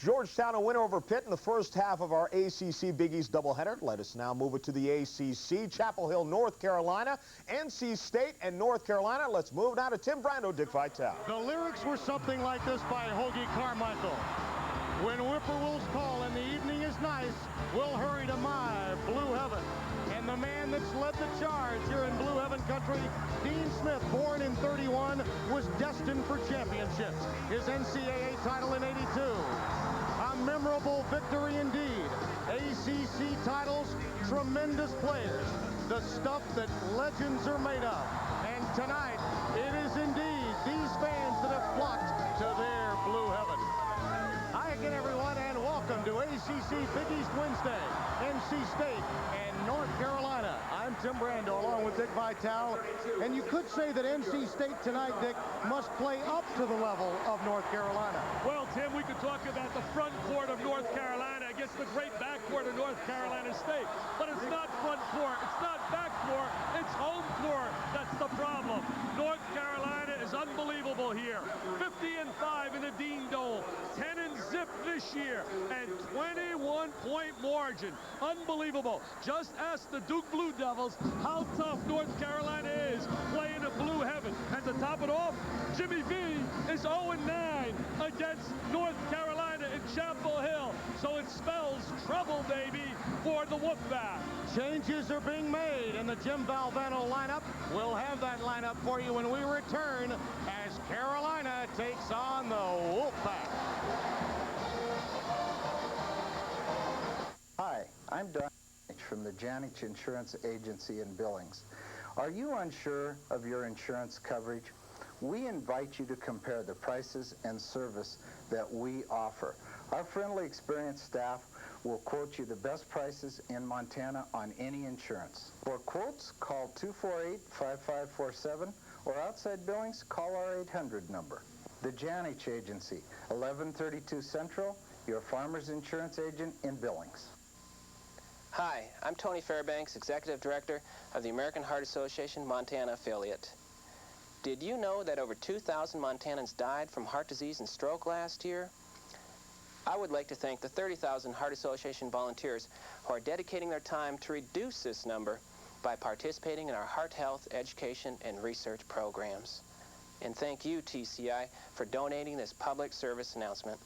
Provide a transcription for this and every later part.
Georgetown a winner over Pitt in the first half of our ACC Big East doubleheader. Let us now move it to the ACC. Chapel Hill, North Carolina, NC State, and North Carolina. Let's move now to Tim Brando, Dick Vitale. The lyrics were something like this by Hoagie Carmichael. When whippoorwills call and the evening is nice, we'll hurry to my blue heaven. And the man that's led the charge here in blue heaven country, Dean Smith, born in '31, was destined for championships. His NCAA title in '82. A memorable victory indeed. ACC titles, tremendous players. The stuff that legends are made of. And tonight, it is indeed these fans that have flocked to their blue heaven. Hi again, everyone, and welcome to ACC Big East Wednesday. NC State and North Carolina. I'm Tim Brando along with Dick Vitale. And you could say that NC State tonight, Dick, must play up to the level of North Carolina. Well, Tim, we could talk about the front court of North Carolina against the great back court of North Carolina State. But it's not front court, it's not back court, it's home court. That's the problem. North Carolina is unbelievable here. 50-5 in the Dean Dome. 10-0 this year, and 21-point margin. Unbelievable. Just ask the Duke Blue Devils how tough North Carolina is playing in blue heaven. And to top it off, Jimmy V is 0-9 against North Carolina in Chapel Hill. So it spells trouble, baby, for the Wolfpack. Changes are being made in the Jim Valvano lineup. We'll have that lineup for you when we return as Carolina takes on the Wolfpack. Hi, I'm Don from the Janich Insurance Agency in Billings. Are you unsure of your insurance coverage? We invite you to compare the prices and service that we offer. Our friendly, experienced staff will quote you the best prices in Montana on any insurance. For quotes, call 248-5547, or outside Billings, call our 800 number. The Janich Agency, 1132 Central, your farmer's insurance agent in Billings. Hi, I'm Tony Fairbanks, Executive Director of the American Heart Association Montana affiliate. Did you know that over 2,000 Montanans died from heart disease and stroke last year? I would like to thank the 30,000 Heart Association volunteers who are dedicating their time to reduce this number by participating in our heart health, education, and research programs. And thank you, TCI, for donating this public service announcement.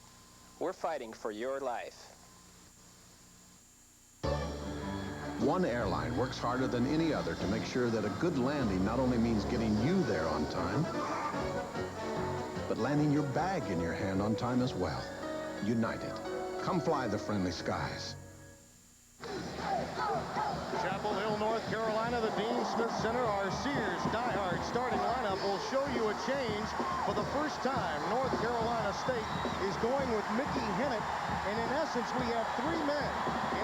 We're fighting for your life. One airline works harder than any other to make sure that a good landing not only means getting you there on time, but landing your bag in your hand on time as well. United. Come fly the friendly skies. Chapel Hill, North Carolina, the Dean Smith Center, our Sears diehard starting lineup will show you a change. For the first time, North Carolina State is going with Mickey Hennett, and in essence, we have three men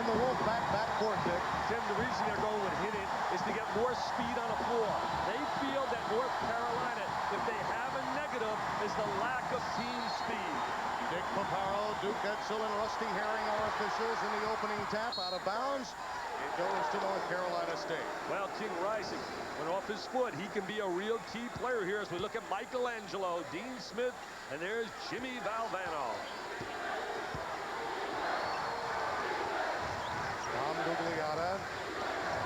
in the Wolfpack backcourt, Dick. Tim, the reason they're going with Hennett is to get more speed on the floor. They feel that North Carolina, if they have a negative, is the lack of team speed. Dick Paparo, Duke Edsel, and Rusty Herring are officials in the opening tap. Out of bounds. It goes to North Carolina State. Well, King Rising went off his foot. He can be a real key player here as we look at Michelangelo, Dean Smith, and there's Jimmy Valvano. Tom Gugliotta,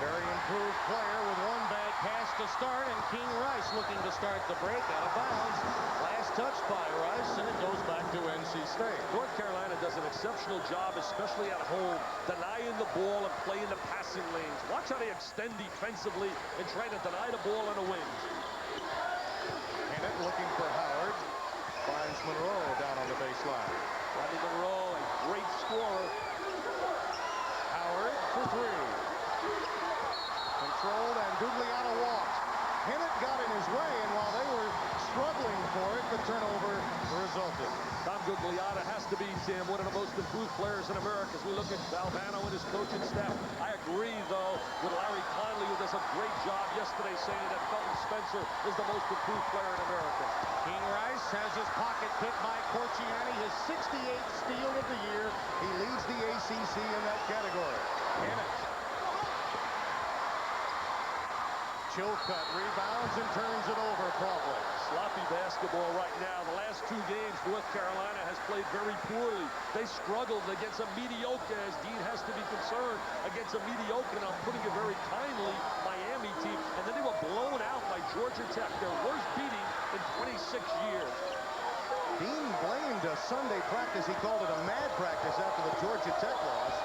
very improved player with one bad pass to start, and King Rice looking to start the break out of bounds. Last touch by Rice, and it goes back to NC State. North Carolina does an exceptional job, especially at home, denying the ball and playing the passing lanes. Watch how they extend defensively and try to deny the ball on the wings. Hennett looking for Howard. Finds Monroe down on the baseline. Rodney Monroe, a great scorer. Howard for three. Controlled, and Gugliotta walked. Hennett got in his way, and while they were struggling for it, the turnover resulted. Tom Gugliotta has to be, Tim, one of the most improved players in America as we look at Valvano and his coaching staff. I agree, though, with Larry Conley, who does a great job yesterday saying that Felton Spencer is the most improved player in America. King Rice has his pocket picked by Corchiani, his 68th steal of the year. He leads the ACC in that category. Hennett. Chilcutt rebounds and turns it over promptly. sloppy basketball right now. The last 2 games, North Carolina has played very poorly. They struggled against a mediocre, as Dean has to be concerned, against a mediocre, and I'm putting it very kindly, Miami team. And then they were blown out by Georgia Tech, their worst beating in 26 years. Dean blamed a Sunday practice. He called it a mad practice after the Georgia Tech loss.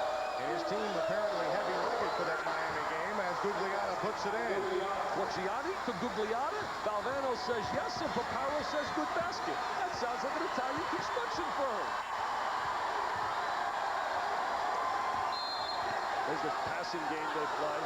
And his team apparently heavy-loaded for that Miami game as Gugliotta puts it in. Corchiani to Gugliotta. Valvano says yes, and Paparo says good basket. That sounds like an Italian construction firm. There's the passing game they play.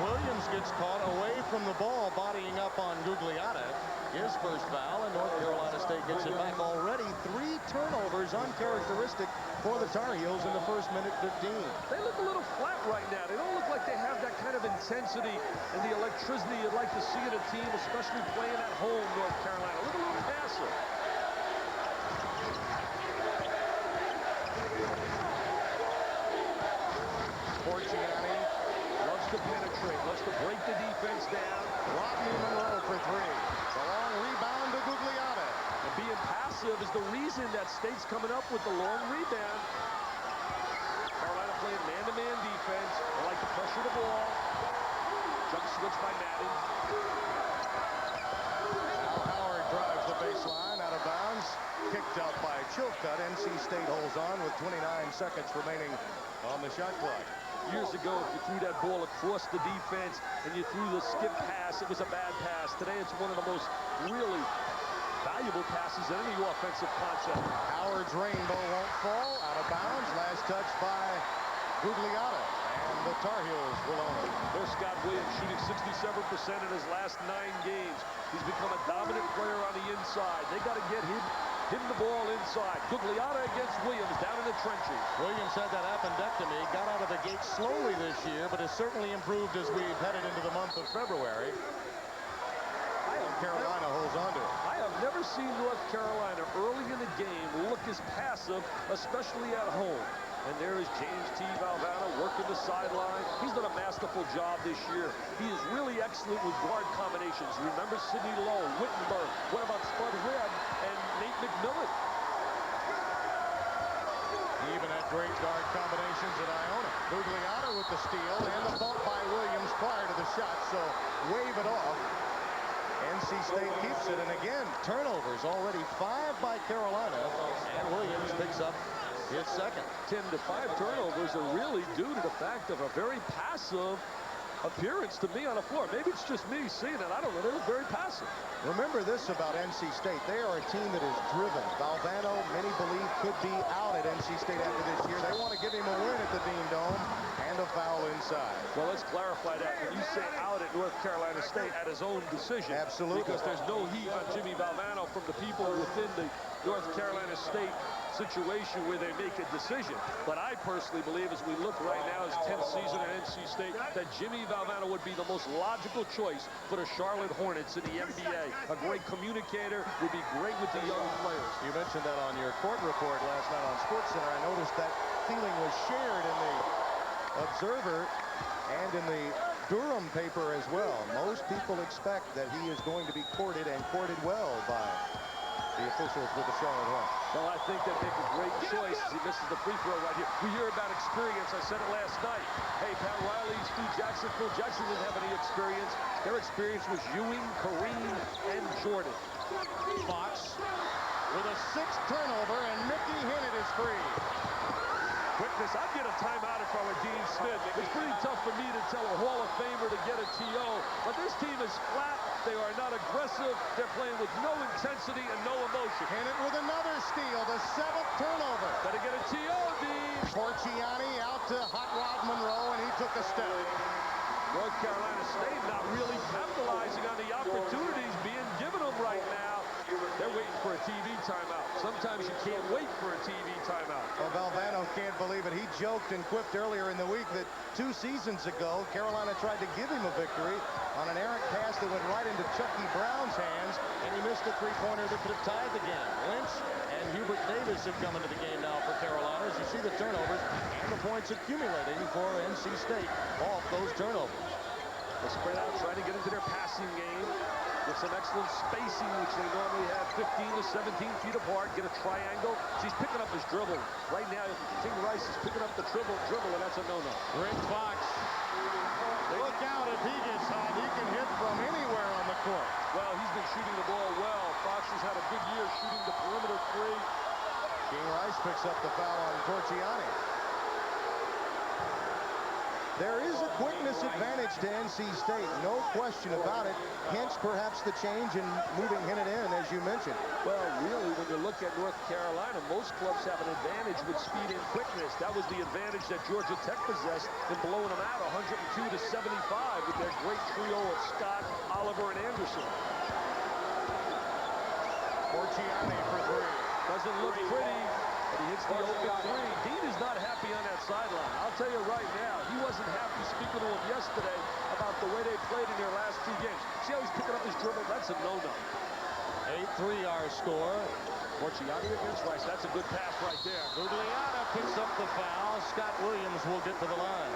Williams gets caught away from the ball, bodying up on Gugliotta. His first foul, and North Carolina State gets it back. Already 3 turnovers, uncharacteristic for the Tar Heels in the first minute 15. They look a little flat right now. They don't look like they have that kind of intensity and the electricity you'd like to see in a team, especially playing at home, North Carolina. Look a little passive. Corchiani Loves to penetrate, loves to break the defense down. Rodney Monroe for 3. The long rebound to Gugliotta. And being passive is the reason that State's coming up with the long rebound. Carolina playing man-to-man defense. They like to pressure the ball. Jump switch by Madden. Now Howard drives the baseline out of bounds. Kicked out by Chilcutt. NC State holds on with 29 seconds remaining on the shot clock. Years ago, if you threw that ball across the defense and you threw the skip pass, it was a bad pass. Today, it's one of the most really valuable passes in any offensive concept. Howard's rainbow won't fall. Out of bounds. Last touch by Gugliotta. And the Tar Heels will own it. There's Scott Williams shooting 67% in his last 9 games. He's become a dominant player on the inside. They got to get him the ball inside. Gugliotta against Williams down in the trenches. Williams had that appendectomy, got out of the gate slowly this year, but has certainly improved as we've headed into the month of February. Carolina holds on to it. I have never seen North Carolina early in the game look as passive, especially at home. And there is James T. Valvano working the sideline. He's done a masterful job this year. He is really excellent with guard combinations. Remember Sidney Lowe, Wittenberg. What about Spud Red and Nate McMillan? He even had great guard combinations at Iona. Gugliotta with the steal and the bump by Williams prior to the shot, so wave it off. NC State keeps it, and again, Turnovers already 5 by Carolina, and Williams picks up his second. 10 to 5 turnovers are really due to the fact of a very passive appearance to me on the floor. Maybe it's just me seeing it. I don't know. They look very passive. remember this about NC State. They are a team that is driven. Valvano, many believe, could be out at NC State after this year. They want to give him a win at the Dean Dome and a foul inside. Well, let's clarify that. When you say out at North Carolina State at his own decision. Absolutely. Because there's no heat on Jimmy Valvano from the people within the North Carolina State situation where they make a decision. But I personally believe, as we look right now, his 10th season at NC State, that Jimmy Valvano would be the most logical choice for the Charlotte Hornets in the NBA. A great communicator, would be great with the young players. You mentioned that on your court report last night on SportsCenter. I noticed that feeling was shared in the Observer and in the Durham paper as well. Most people expect that he is going to be courted, and courted well, by the officials with the Charlotte Hornets. Well, I think they make a great choice. He misses the free throw right here. We hear about experience. I said it last night. Hey, Pat Riley, Stu Jackson. Phil Jackson didn't have any experience. Their experience was Ewing, Kareem, and Jordan. Fox with a 6th turnover, and Mickey Hinnant is free. Quickness, I'd get a timeout if I were Dean Smith. It's pretty tough for me to tell a Hall of Famer to get a TO, but this team is flat. They are not aggressive. They're playing with no intensity and no emotion. Hinnant with another steal, the 7th turnover. Better get a TO, Dean. Corchiani out to Hot Rod Monroe, and he took a step. North Carolina State not really capitalizing on the opportunities being given them right now. They're waiting for a TV timeout. Sometimes you can't wait for a TV timeout. Well, Valvano can't believe it. He joked and quipped earlier in the week that 2 seasons ago, Carolina tried to give him a victory on an errant pass that went right into Chucky Brown's hands, And he missed a three-pointer that could have tied the game. Lynch and Hubert Davis have come into the game now for Carolina. As you see the turnovers and the points accumulating for NC State off those turnovers. They spread out, trying to get into their passing game. with some excellent spacing, which they normally have 15 to 17 feet apart. Get a triangle. So he's picking up his dribble. Right now, King Rice is picking up the dribble, and that's a no-no. Rick Fox. Look out if he gets hot. He can hit from anywhere on the court. Well, he's been shooting the ball well. Fox has had a good year shooting the perimeter three. King Rice picks up the foul on Corchiani. There is a quickness advantage to NC State, no question about it. Hence, perhaps the change in moving Hinnant in, as you mentioned. Well, really, when you look at North Carolina, most clubs have an advantage with speed and quickness. That was the advantage that Georgia Tech possessed in blowing them out 102 to 75 with their great trio of Scott, Oliver, and Anderson. Corchiani for three. Doesn't look pretty, but he hits the open three. Dean is not happy on that sideline. I'll tell you right now, he wasn't happy speaking to him yesterday about the way they played in their last two games. See how he's picking up his dribble? That's a no-no. 8-3 our score. Corchiani against Rice. That's a good pass right there. Guglielmo picks up the foul. Scott Williams will get to the line.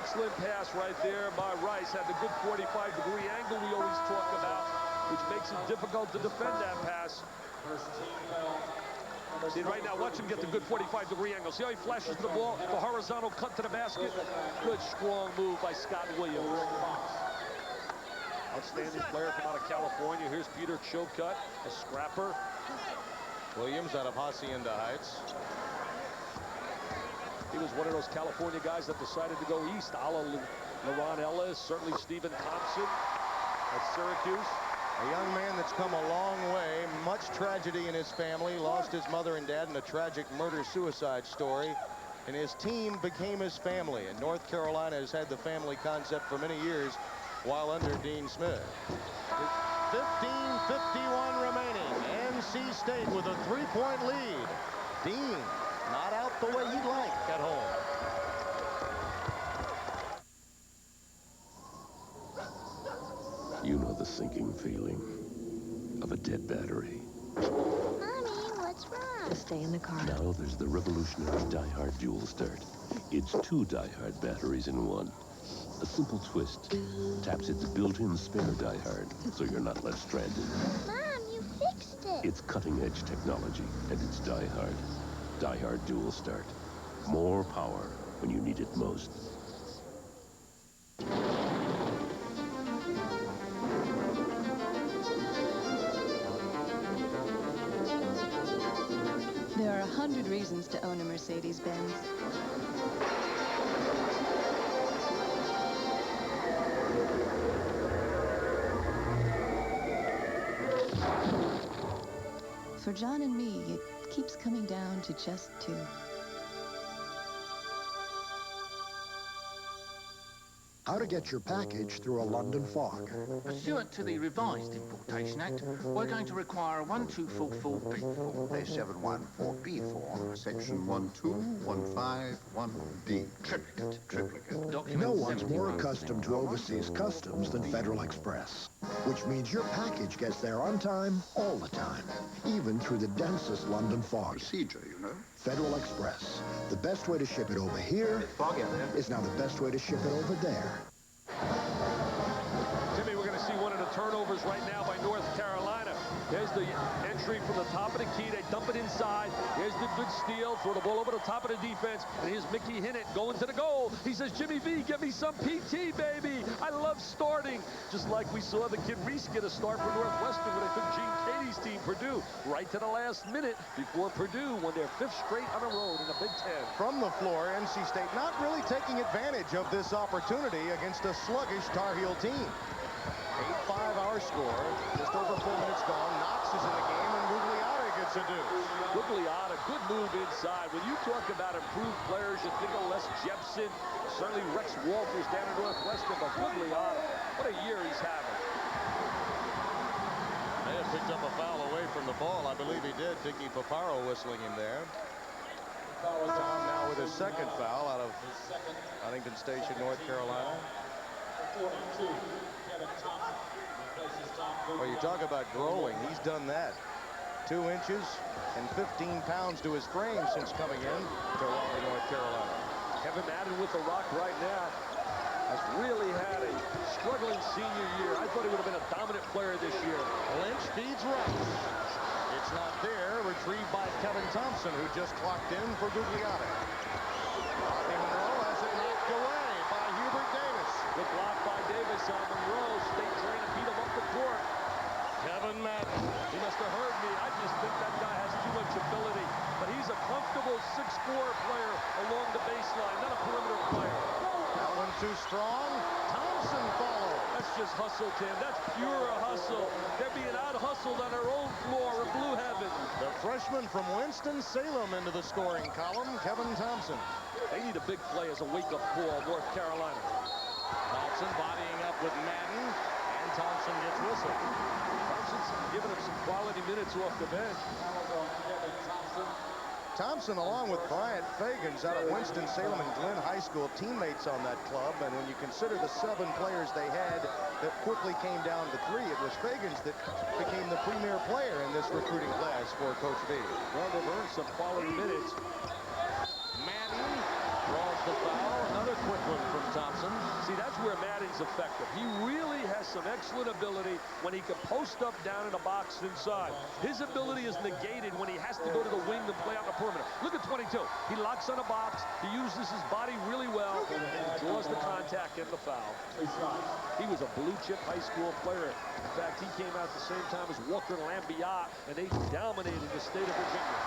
Excellent pass right there by Rice. Had the good 45-degree angle we always talk about, which makes it difficult to defend that pass. See, right now, watch him get the good 45-degree angle. See how he flashes the ball, the horizontal cut to the basket? Good, strong move by Scott Williams. Outstanding player from out of California. Here's Peter Chilcutt, a scrapper. Williams out of Hacienda Heights. He was one of those California guys that decided to go east. A la LeRon Ellis, certainly Stephen Thompson at Syracuse. A young man that's come a long way. Much tragedy in his family. Lost his mother and dad in a tragic murder-suicide story. And his team became his family. And North Carolina has had the family concept for many years while under Dean Smith. 15:51 remaining. NC State with a 3-point lead. Dean not out the way he'd like at home. You know the sinking feeling of a dead battery. Mommy, what's wrong? Just stay in the car. Now there's the revolutionary Die-Hard Dual Start. It's 2 Die-Hard batteries in one. A simple twist taps its built-in spare Die-Hard, so you're not left stranded. Mom, you fixed it. It's cutting-edge technology, and it's Die-Hard. Die-Hard Dual Start. More power when you need it most. There are 100 reasons to own a Mercedes-Benz. For John and me, it keeps coming down to just 2. How to get your package through a London fog. Pursuant to the revised Importation Act, we're going to require a 1244B4. A714B4, section 12151D. Triplicate. No one's more accustomed to overseas customs than Federal Express, which means your package gets there on time, all the time, even through the densest London fog. Procedure, you know. Federal Express. The best way to ship it over here is now the best way to ship it over there. Timmy, we're going to see one of the turnovers right now by North Carolina. There's the entry from the top of the key. They dump it inside. Here's the good steal. Throw the ball over the top of the defense. And here's Mickey Hinnant going to the goal. He says, Jimmy V, get me some PT, baby. I love starting. Just like we saw the kid Reese get a start for Northwestern when they took Gene Katie's team, Purdue, right to the last minute before Purdue won their 5th straight on the road in the Big Ten. From the floor, NC State not really taking advantage of this opportunity against a sluggish Tar Heel team. 8-5 our score. Just over 4 minutes gone. Knox is in the game, and Gugliotta gets a deuce. Gugliotta, good move inside. When you talk about improved players, you think of Les Jepson, certainly Rex Walters down in Northwestern, but Gugliotta, what a year he's having. May have picked up a foul away from the ball. I believe he did. Dicky Paparo whistling him there. Tom now with his second foul out of Huntington Station, North Carolina. Well, you talk about growing. He's done that. 2 inches and 15 pounds to his frame since coming in to Raleigh, North Carolina. Kevin Madden with the rock right now. has really had a struggling senior year. I thought he would have been a dominant player this year. Lynch feeds Rice. It's not there. Retrieved by Kevin Thompson, who just clocked in for Gugliotta. Rodney Monroe has it knocked away by Hubert Davis. Good block by Davis on Monroe. State trying to beat him up the court. Kevin Madden. He must have heard me. I just think that guy has too much ability. But he's a comfortable 6'4" player along the baseline, not a perimeter player. That one too strong. Thompson follows. That's just hustle, Tim. That's pure hustle. They're being out-hustled on their own floor in Blue Heaven. The freshman from Winston-Salem into the scoring column, Kevin Thompson. They need a big play as a wake-up call, North Carolina. Thompson bodying up with Madden, and Thompson gets whistled. Thompson's giving him some quality minutes off the bench. Thompson, along with Bryant Fagans out of Winston-Salem and Glenn High School, teammates on that club. And when you consider the 7 players they had that quickly came down to 3, it was Fagans that became the premier player in this recruiting class for Coach V. Well, they've earned some quality minutes. Madden draws the foul. Another quick one from Thompson. See, that's where Madden's effective. He really has some excellent ability when he can post up down in the box inside. His ability is negated when he has to go to the wing to play on the perimeter. Look at 22. He locks on a box. He uses his body really well and draws the contact and the foul. He was a blue-chip high school player. In fact, he came out the same time as Walker Lambiat, and they dominated the state of Virginia.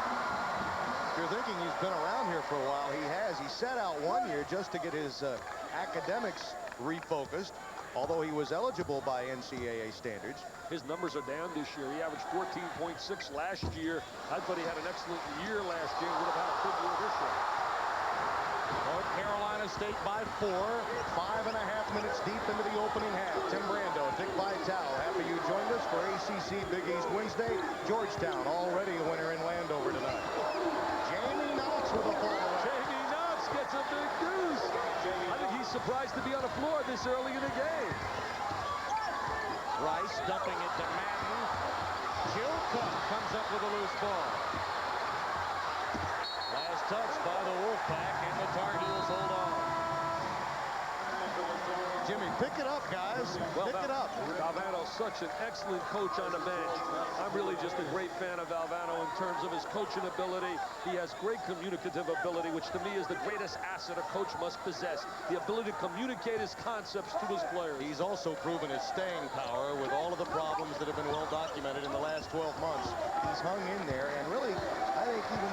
If you're thinking he's been around here for a while, he has. He sat out 1 year just to get his academics refocused, although he was eligible by NCAA standards. His numbers are down this year. He averaged 14.6 last year. I thought he had an excellent year last year. Would have had a big year this year. North Carolina State by 4. 5.5 minutes deep into the opening half. Tim Brando, Dick Vitale, happy you joined us for ACC Big East Wednesday. Georgetown already a winner in Landover tonight. Jamie Knox with a fall away. Jamie Knox gets a big deuce. I think he's surprised to be on the floor this early in the game. Rice dumping it to Madden. Chilcutt comes up with a loose ball. Last touch by the Wolfpack, and the Tar Heels hold on. Jimmy, pick it up, guys. Well, pick it up. Valvano's such an excellent coach on the bench. I'm really just a great fan of Valvano in terms of his coaching ability. He has great communicative ability, which to me is the greatest asset a coach must possess. The ability to communicate his concepts to his players. He's also proven his staying power with all of the problems that have been well documented in the last 12 months. He's hung in there and really, I think, even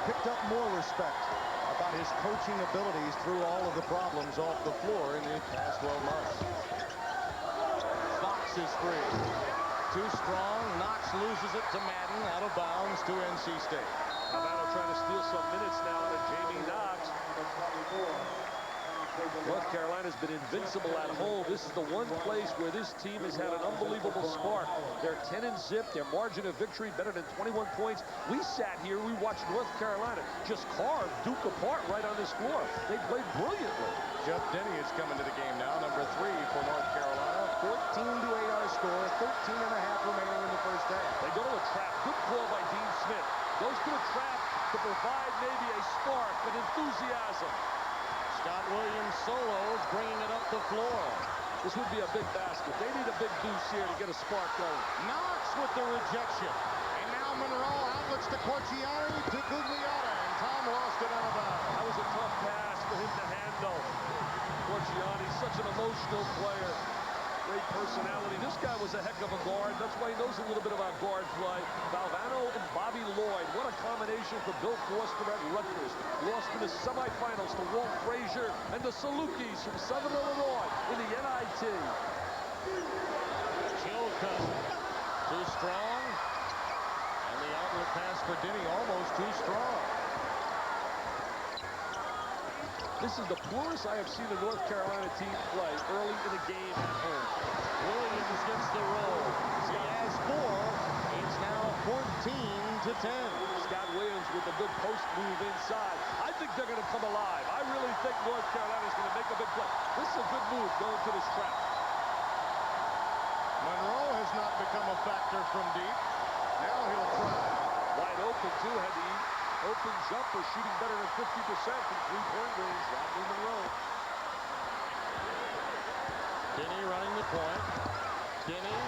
picked up more respect about his coaching abilities through all of the problems off the floor in the past 12 months. Fox is free. Too strong. Knox loses it to Madden, out of bounds to NC State. Valvano trying to steal some minutes now out of Jamie Knox. North Carolina's been invincible at home. This is the one place where this team has had an unbelievable spark. They're 10-0. Their margin of victory better than 21 points. We sat here, we watched North Carolina just carve Duke apart right on this floor. They played brilliantly. Jeff Denny is coming to the game now, number 3 for North Carolina. 14-8 our score, 13.5 remaining in the first half. They go to a trap. Good call by Dean Smith. Goes to a trap to provide maybe a spark, an enthusiasm. Scott Williams solos, bringing it up the floor. This would be a big basket. They need a big deuce here to get a spark going. Knox with the rejection. And now Monroe outlets to Corchiani to Gugliotta, and Tom lost it out of bounds. That was a tough pass for him to handle. Corchiani, such an emotional player. Great personality. This guy was a heck of a guard. That's why he knows a little bit about guard play. Valvano and Bobby Lloyd. What a combination for Bill Foster at Rutgers. Lost in the semifinals to Walt Frazier and the Salukis from Southern Illinois in the NIT. Chilcutt, too strong. And the outlet pass for Denny, almost too strong. This is the poorest I have seen a North Carolina team play early in the game at home. Williams gets the roll. He has 4. It's now 14-10. Scott Williams with a good post move inside. I think they're going to come alive. I really think North Carolina is going to make a big play. This is a good move going to this trap. Monroe has not become a factor from deep. Now he'll try. Wide open, too. Had the open jumper, shooting better than 50% from three-point range. Rodney Monroe. Kinney running the point. Kinney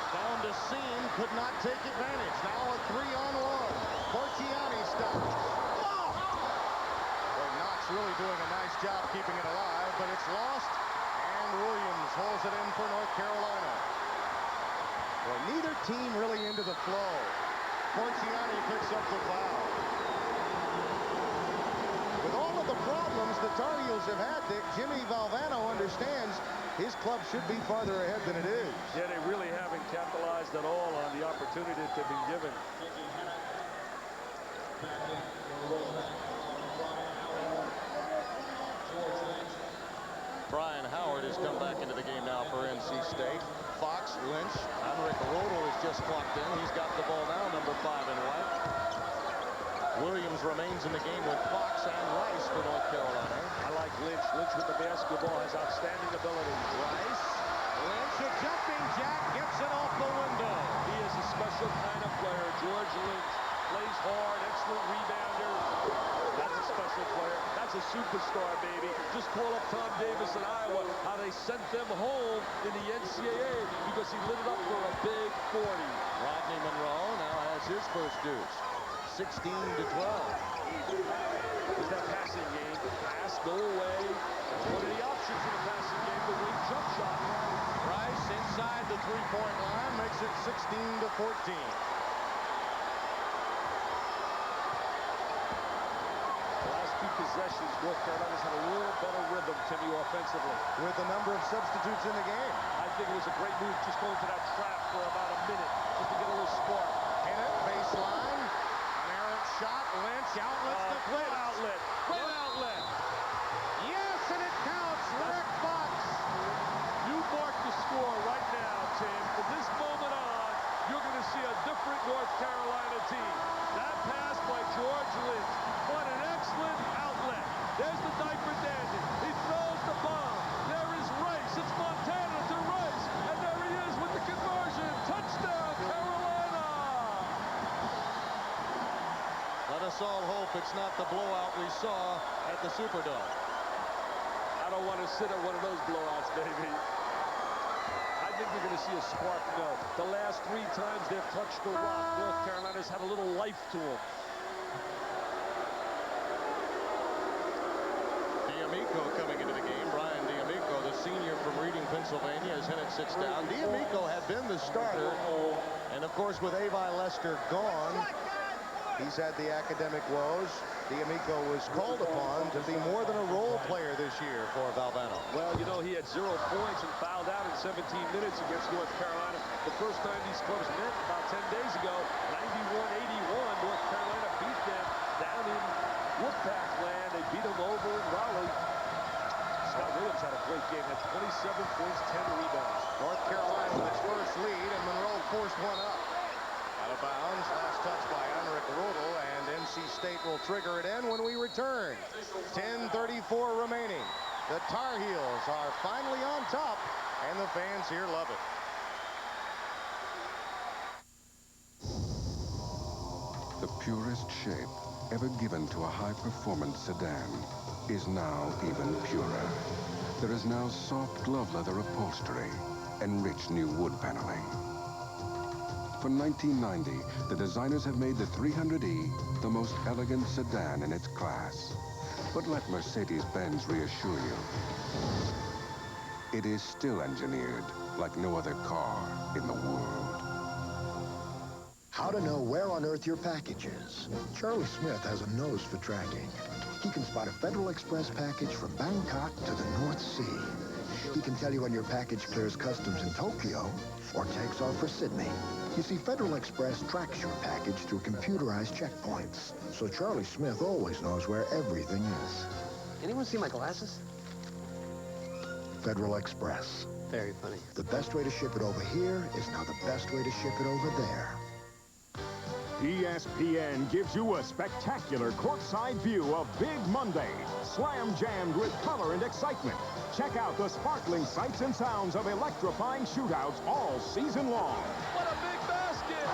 found a seam, could not take advantage. Now a 3-on-1. Corchiani stopped. Oh! Well, Knox really doing a nice job keeping it alive, but it's lost. And Williams holds it in for North Carolina. Well, neither team really into the flow. Corchiani picks up the foul. With all of the problems the Tar Heels have had, Dick, Jimmy Valvano understands his club should be farther ahead than it is. Yeah, they really haven't capitalized at all on the opportunity that they've been given. Brian Howard has come back into the game now for NC State. Fox, Lynch, Henrik Rodel has just clocked in. He's got the ball now, number 5 in white. Williams remains in the game with Fox and Rice for North Carolina. I like Lynch. Lynch with the basketball has outstanding ability. Rice, Lynch, a jumping jack, gets it off the window. He is a special kind of player. George Lynch plays hard, excellent rebounder. That's a special player. That's a superstar, baby. Just call up Tom Davis in Iowa, how they sent them home in the NCAA because he lit it up for a big 40. Rodney Monroe now has his first deuce. 16 to 12. Is that passing game? Pass, go away. That's one of the options in the passing game, the wing jump shot. Rice inside the three-point line makes it 16 to 14. Possessions, North Carolina's had a little better rhythm, Timmy, offensively. With a number of substitutes in the game. I think it was a great move just going to that trap for about a minute just to get a little spark. Hit it, baseline. An errant shot. Lynch outlets the great outlet. Great outlet. Yes, and it counts. Rick Fox. You mark the score right now, Tim. From this moment on, you're going to see a different North Carolina team. That pass by George Lynch. What an excellent outlet. There's the diaper dandy. He throws the bomb. There is Rice. It's Montana to Rice. And there he is with the conversion. Touchdown, Carolina. Let us all hope it's not the blowout we saw at the Superdome. I don't want to sit at one of those blowouts, baby. I think we're going to see a spark. No. The last 3 times they've touched the rock, North Carolina's had a little life to them. D'Amico coming into the game. Brian D'Amico, the senior from Reading, Pennsylvania, as Hennett sits down. D'Amico had been the starter, and of course with Avi Lester gone, he's had the academic woes. D'Amico was called upon to be more than a role player this year for Valvano. Well, you know, he had 0 points and fouled out in 17 minutes against North Carolina. The first time these clubs met about 10 days ago, 91-81, North Carolina beat them down in Wolfpack land. They beat them over in Raleigh. Scott Williams had a great game, had 27 points, 10 rebounds. North Carolina with its first lead, and Monroe forced one up. Out of bounds, last touch by Henrik Rodel, and NC State will trigger it in when we return. 10:34 remaining. The Tar Heels are finally on top, and the fans here love it. The purest shape ever given to a high-performance sedan is now even purer. There is now soft glove leather upholstery and rich new wood paneling. For 1990, the designers have made the 300E the most elegant sedan in its class. But let Mercedes-Benz reassure you, it is still engineered like no other car in the world. How to know where on earth your package is. Charlie Smith has a nose for tracking. He can spot a Federal Express package from Bangkok to the North Sea. He can tell you when your package clears customs in Tokyo or takes off for Sydney. You see, Federal Express tracks your package through computerized checkpoints, so Charlie Smith always knows where everything is. Anyone see my glasses? Federal Express. Very funny. The best way to ship it over here is now the best way to ship it over there. ESPN gives you a spectacular courtside view of Big Monday, slam-jammed with color and excitement. Check out the sparkling sights and sounds of electrifying shootouts all season long. What a big basket!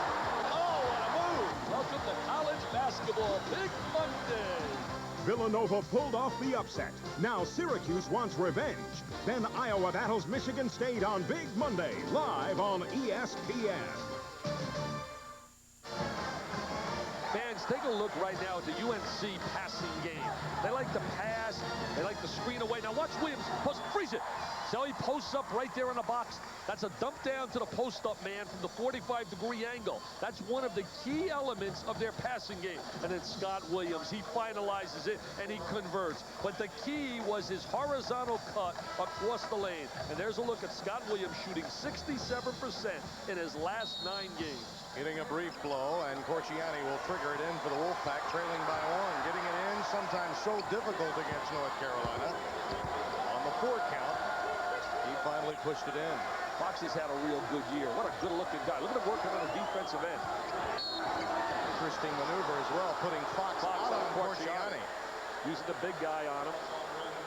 Oh, what a move! Welcome to college basketball, Big Monday. Villanova pulled off the upset. Now Syracuse wants revenge. Then Iowa battles Michigan State on Big Monday, live on ESPN. Fans, take a look right now at the UNC passing game. They like to pass. They like to screen away. Now watch Williams. Post, freeze it. So he posts up right there in the box. That's a dump down to the post-up man from the 45-degree angle. That's one of the key elements of their passing game. And then Scott Williams, he finalizes it and he converts. But the key was his horizontal cut across the lane. And there's a look at Scott Williams shooting 67% in his last 9 games. Hitting a brief blow, and Corchiani will trigger it in for the Wolfpack, trailing by 1. Getting it in, sometimes so difficult against North Carolina. On the 4 count, he finally pushed it in. Foxy's had a real good year. What a good-looking guy. Look at him working on the defensive end. Interesting maneuver as well, putting Fox out on Corchiani. Using the big guy on him.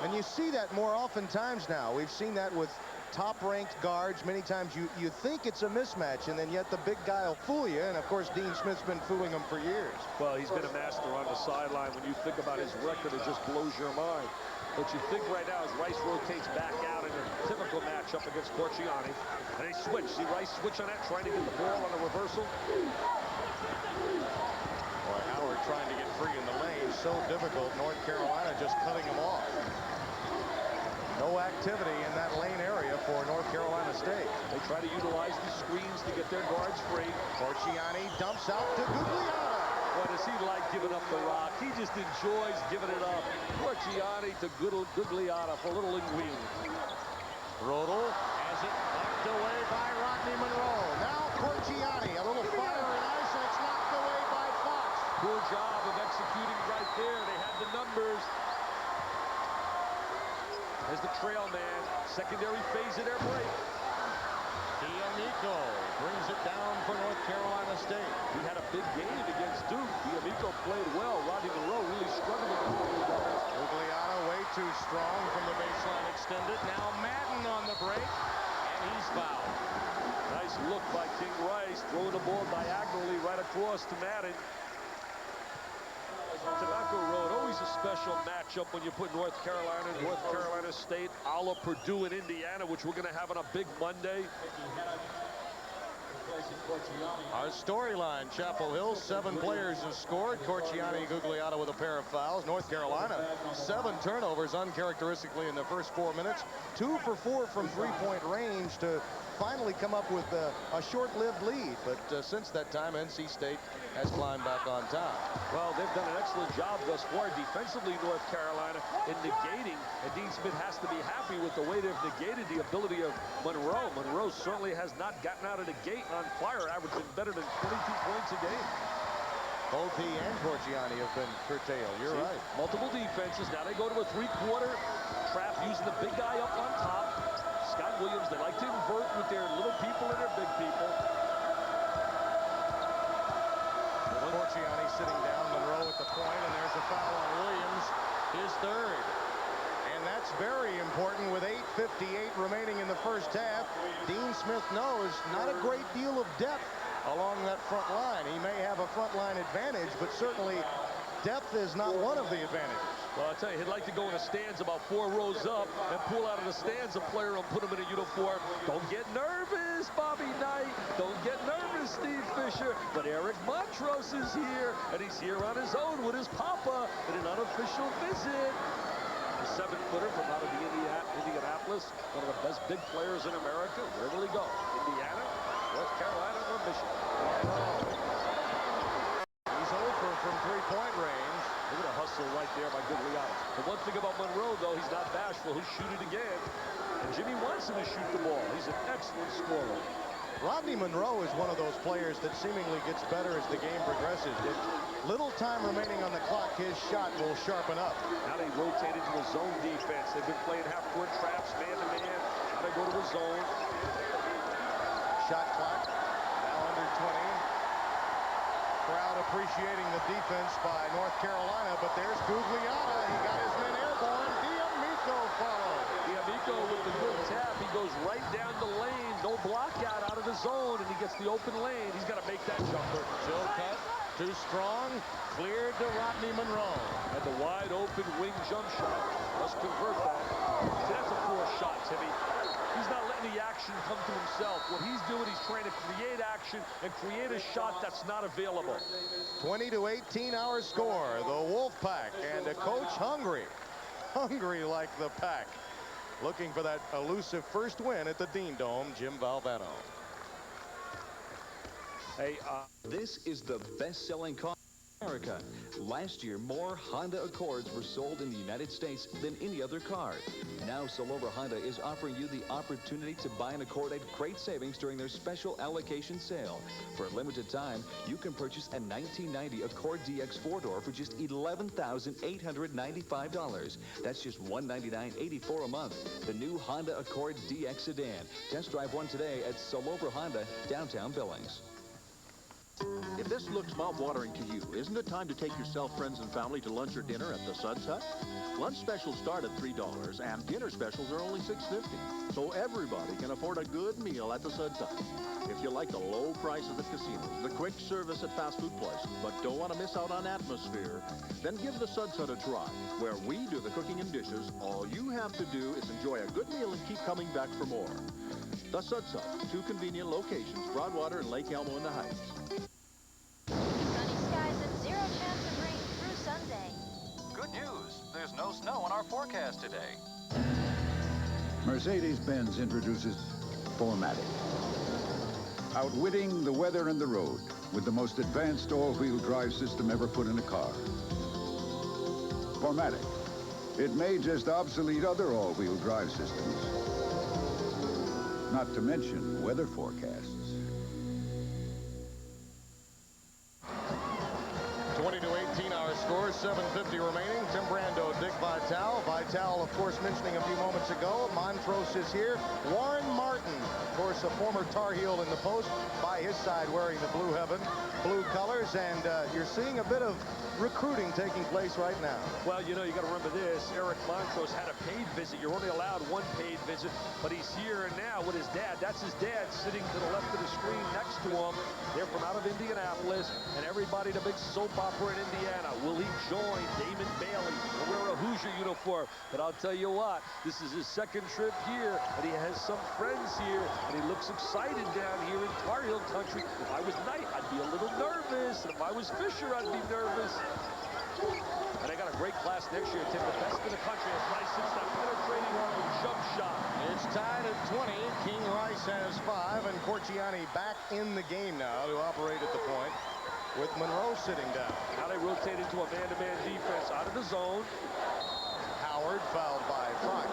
And you see that more oftentimes now. We've seen that with top-ranked guards. Many times you think it's a mismatch, and then yet the big guy will fool you. And, of course, Dean Smith's been fooling him for years. Well, he's been a master on the sideline. When you think about his record, it just blows your mind. But you think right now as Rice rotates back out in a typical matchup against Corchiani. And they switch. See Rice switch on that, trying to get the ball on a reversal. Boy, Howard trying to get free in the lane. So difficult. North Carolina just cutting him off. No activity in that lane area for North Carolina State. They try to utilize the screens to get their guards free. Corchiani dumps out to Gugliotta. What does he like giving up the rock? He just enjoys giving it up. Corchiani to Gugliotta for a little linguine. Rodel has it knocked away by Rodney Monroe. Now Corchiani, a little fire and ice, and it's knocked away by Fox. Poor job of executing right there. They had the numbers. There's the trail man. Secondary phase of their break. D'Amico brings it down for North Carolina State. He had a big game against Duke. D'Amico played well. Rodney Monroe really struggled against the guys. Gugliotta way too strong from the baseline extended. Now Madden on the break, and he's fouled. Nice look by King Rice, throwing the ball diagonally right across to Madden. Tobacco Road, always a special matchup when you put North Carolina State, a la Purdue and Indiana, which we're going to have on a big Monday. Our storyline, Chapel Hill, 7 players have scored. Corchiani, Gugliotta with a pair of fouls. North Carolina, 7 turnovers uncharacteristically in the first 4 minutes. 2 for 4 from three-point range to finally come up with a short-lived lead. But since that time, NC State has climbed back on top. Well, they've done an excellent job thus far defensively, North Carolina, in negating. And Dean Smith has to be happy with the way they've negated the ability of Monroe. Monroe certainly has not gotten out of the gate on fire, averaging better than 22 points a game. Both he and Corchiani have been curtailed. You're right. Multiple defenses. Now they go to a 3-quarter trap using the big guy up on top. Scott Williams, they like to invert with their little people and their big people. Corchiani sitting down, Monroe at the point, and there's a foul on Williams, his 3rd. And that's very important with 8:58 remaining in the first half. Dean Smith knows not a great deal of depth along that front line. He may have a front line advantage, but certainly depth is not one of the advantages. Well, I'll tell you, he'd like to go in the stands about 4 rows up and pull out of the stands a player and put him in a uniform. Don't get nervous, Bobby Knight. Don't get nervous, Steve Fisher. But Eric Montrose is here, and he's here on his own with his papa in an unofficial visit. The 7-footer from out of the Indianapolis, one of the best big players in America. Where will he go? Indiana, North Carolina, or Michigan? He's over from 3-point range. Look at a hustle right there by Gugliotta. The one thing about Monroe, though, he's not bashful. He'll shoot it again. And Jimmy wants him to shoot the ball. He's an excellent scorer. Rodney Monroe is one of those players that seemingly gets better as the game progresses. With little time remaining on the clock, his shot will sharpen up. Now they rotate into a zone defense. They've been playing half-court traps, man-to-man. Now they go to a zone. Shot clock now under 20. Crowd appreciating the defense by North Carolina, but there's Gugliotta. He got his men airborne. D'Amico followed. D'Amico with the good tap. He goes right down the lane. No block out of the zone, and he gets the open lane. He's got to make that jumper. Chill cut. Too strong. Cleared to Rodney Monroe. And And the wide open wing jump shot. Let's convert that. See, that's a poor shot, Timmy. He's not letting the action come to himself. What he's doing, he's trying to create action and create a shot that's not available. 20-18 our score. The Wolfpack and a coach hungry like the Pack. Looking for that elusive first win at the Dean Dome, Jim Valvano. Hey, this is the best-selling car in America. Last year, more Honda Accords were sold in the United States than any other car. Now, Solobra Honda is offering you the opportunity to buy an Accord at great savings during their special allocation sale. For a limited time, you can purchase a 1990 Accord DX 4-door for just $11,895. That's just $199.84 a month. The new Honda Accord DX sedan. Test drive one today at Solobra Honda, downtown Billings. If this looks mouth-watering to you, isn't it time to take yourself, friends, and family to lunch or dinner at the Suds Hut? Lunch specials start at $3, and dinner specials are only $6.50. So everybody can afford a good meal at the Suds Hut. If you like the low prices at casinos, the quick service at fast food places, but don't want to miss out on atmosphere, then give the Suds Hut a try. Where we do the cooking and dishes, all you have to do is enjoy a good meal and keep coming back for more. The Suds Hut, 2 convenient locations, Broadwater and Lake Elmo in the Heights. Sunny skies and 0 chance of rain through Sunday. Good news. There's no snow on our forecast today. Mercedes-Benz introduces 4MATIC. Outwitting the weather and the road with the most advanced all-wheel drive system ever put in a car. 4MATIC. It may just obsolete other all-wheel drive systems. Not to mention weather forecasts. 20-18 our score, 7:50 remaining. Tim Brando, Dick Vitale. Vitale, of course, mentioning a few moments ago. Montrose is here. Warren Martin, of course, a former Tar Heel in the post, by his side wearing the Blue Heaven, blue colors, and you're seeing a bit of recruiting taking place right now. Well, you know, you got to remember this. Eric Montrose had a paid visit. You're only allowed 1 paid visit, but he's here now with his dad. That's his dad sitting to the left of the screen next to him. They're from out of Indianapolis, and everybody, the big soap opera in Indiana. Will he join Damon Bailey? He'll wear a Hoosier uniform, but I'll tell you what, this is his 2nd trip here, and he has some friends here, and he looks excited down here in Tar Heel country. If I was Knight, I'd be a little nervous, and if I was Fisher, I'd be nervous. And they got a great class next year, Tim. The best in the country. As Rice hits that penetrating jump shot. It's tied at 20. King Rice has 5, and Corchiani back in the game now to operate at the point, with Monroe sitting down. Now they rotate into a man-to-man defense out of the zone. Howard fouled by Fox.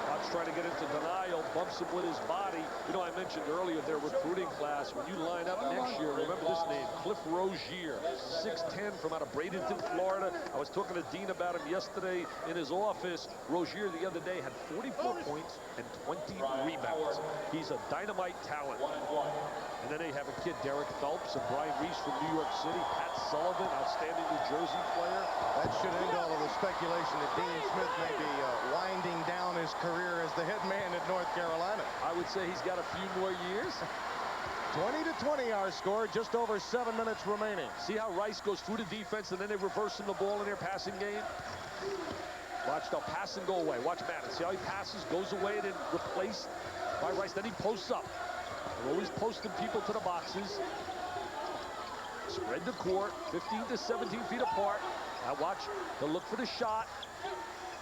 Fox trying to get into denial, bumps him with his body. You know, I mentioned earlier their recruiting class. When you line up next year, remember this name, Cliff Rozier, 6'10", from out of Bradenton, Florida. I was talking to Dean about him yesterday in his office. Rozier the other day had 44 points and 20 rebounds. He's a dynamite talent. And then they have a kid, Derek Phelps, and Brian Reese from New York City, Pat Sullivan, outstanding New Jersey player. That should end all of the speculation that Dean Smith may be winding down his career as the head man at North Carolina. I would say he's got a few more years. 20-20 our score, just over 7 minutes remaining. See how Rice goes through the defense and then they reverse him the ball in their passing game? Watch, they'll pass and go away. Watch Madden. See how he passes, goes away, then replaced by Rice. Then he posts up. They're always posting people to the boxes. Spread the court, 15 to 17 feet apart. Now watch, they'll look for the shot.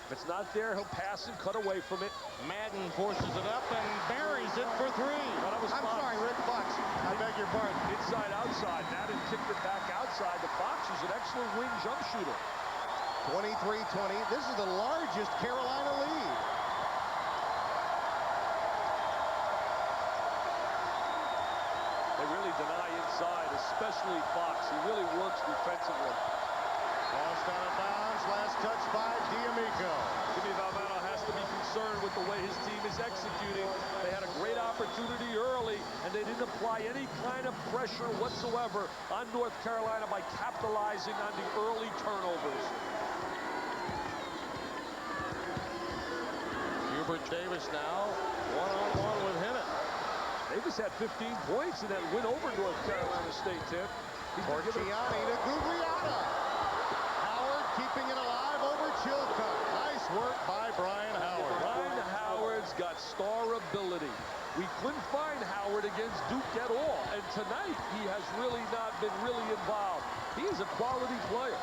If it's not there, he'll pass and cut away from it. Madden forces it up and buries it for 3. No, that was I'm sorry, Rick Fox. I beg your pardon. Inside, outside. Madden kicked it back outside. The Fox is an excellent wing jump shooter. 23-20. This is the largest Carolina lead. They really deny inside, especially Fox. He really works defensively. Lost out of bounds. Last touch by D'Amico. Jimmy Valvano has to be concerned with the way his team is executing. They had a great opportunity early, and they didn't apply any kind of pressure whatsoever on North Carolina by capitalizing on the early turnovers. Hubert Davis now one-on-one with Hennett. Davis had 15 points in that win over North Carolina State, Tim. Corchiani to Gugliata. Howard keeping it alive against Duke at all. And tonight, he has really not been really involved. He is a quality player.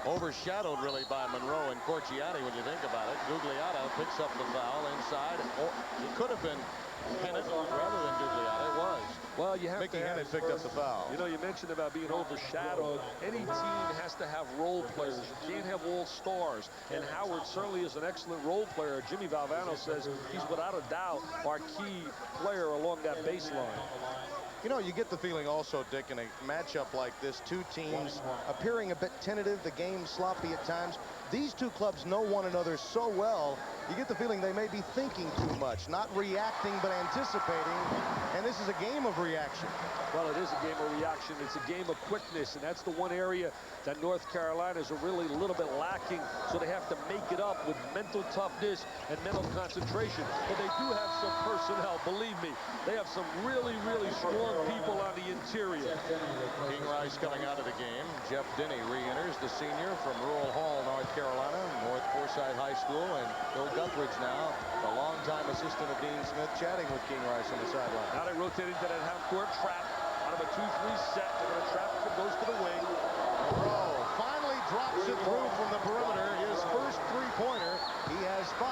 Overshadowed really by Monroe and Corchiani when you think about it. Gugliotta picks up the foul inside. It could have been Hennett rather than Gugliotta. It was. Well, you have Mickey to have, Hennett picked up the foul. You know, you mentioned about being overshadowed. Any team has to have role players. You can't have all stars. And Howard certainly is an excellent role player. Jimmy Valvano says he's without a doubt our key player along that baseline. You know, you get the feeling also, Dick, in a matchup like this, two teams appearing a bit tentative, the game sloppy at times. These two clubs know one another so well, you get the feeling they may be thinking too much, not reacting but anticipating, and this is a game of reaction. Well, it is a game of reaction. It's a game of quickness, and that's the one area that North Carolina's are really a little bit lacking, so they have to make it up with mental toughness and mental concentration. But they do have some personnel, believe me. They have some really, really strong people on the interior. King Rice coming out of the game. Jeff Denny re-enters, the senior from Rural Hall, North Carolina, North Forsyth High School, and Bill Guthridge now, the longtime assistant of Dean Smith, chatting with King Rice on the sideline. Now they rotate into that half-court trap. Out of a 2-3 set, they're going to trap it, goes to the wing. Monroe finally drops it through from the perimeter. His first three-pointer. He has 5.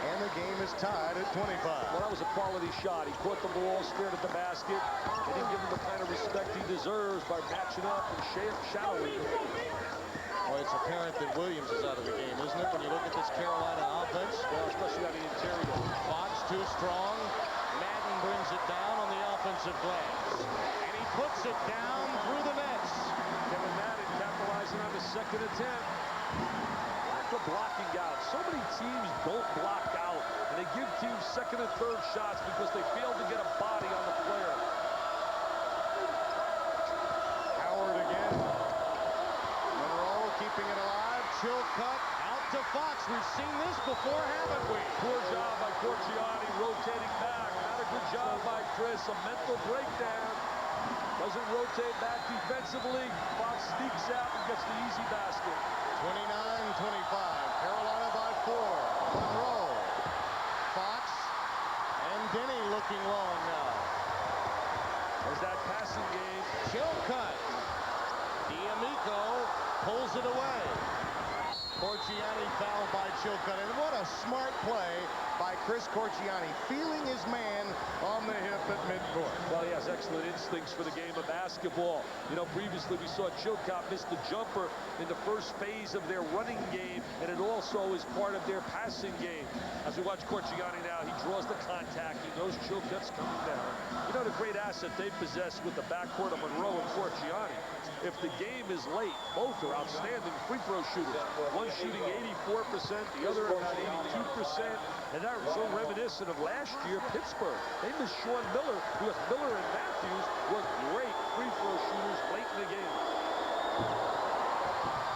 And the game is tied at 25. Well, that was a quality shot. He caught the ball, stared at the basket, and didn't give him the kind of respect he deserves by matching up and shadowing him. Well, it's apparent that Williams is out of the game, isn't it, when you look at this Carolina offense? Well, especially on the interior. Fox too strong. Madden brings it down on the offensive glass. And he puts it down through the nets. Kevin Madden capitalizing on the second attempt. For blocking out. So many teams don't block out, and they give teams second and third shots because they fail to get a body on the player. Howard again. Monroe keeping it alive. Chilcutt out to Fox. We've seen this before, haven't we? Poor job by Corchiani rotating back. Not a good job by Chris. A mental breakdown. Doesn't rotate back defensively. Fox sneaks out and gets the easy basket. 29-25. Carolina by 4. Monroe. Fox and Denny looking long now. There's that passing game. Chilcutt. D'Amico pulls it away. Corchiani fouled by Chilcutt. And what a smart play by Chris Corchiani, feeling his man on the hip at midcourt. Well, he has excellent instincts for the game of basketball. You know, previously we saw Chilcutt miss the jumper in the first phase of their running game, and it also is part of their passing game. As we watch Corchiani now, he draws the contact. He knows Chilcutt's coming down. You know the great asset they possess with the backcourt of Monroe and Corchiani. If the game is late, both are outstanding free throw shooters. One shooting 84%, the other about 82%. And that was so reminiscent of last year, Pittsburgh. They missed Sean Miller because Miller and Matthews were great free throw shooters late in the game.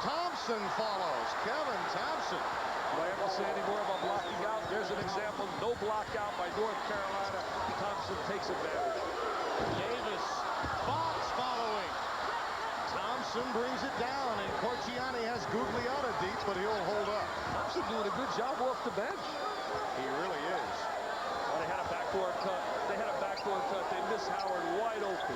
Thompson follows. Kevin Thompson. Do I ever say any more about blocking out? There's an example. No block out by North Carolina. Thompson takes advantage. Davis. Fox following. Thompson brings it down, and Corchiani has Gugliotta deep, but he'll hold up. Thompson doing a good job off the bench. He really is. Well, they had a backdoor cut. They miss Howard wide open.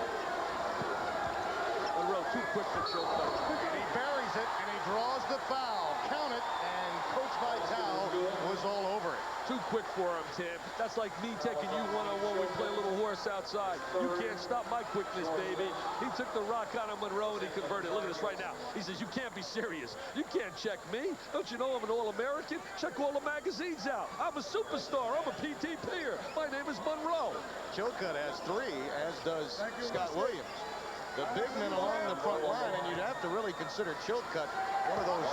Monroe too quick for Chilcutt. And he buries it, and he draws the foul. Count it, and Coach Vitale was all over it. Too quick for him, Tim. That's like me taking you one-on-one. We play a little horse outside. You can't stop my quickness, baby. He took the rock out of Monroe, and he converted. Look at this right now. He says, you can't be serious. You can't check me. Don't you know I'm an All-American? Check all the magazines out. I'm a superstar. I'm a PTPer. My name is Monroe. Chilcutt has 3, as does Scott Williams. The big men along the front line, and you'd have to really consider Chilcutt one of those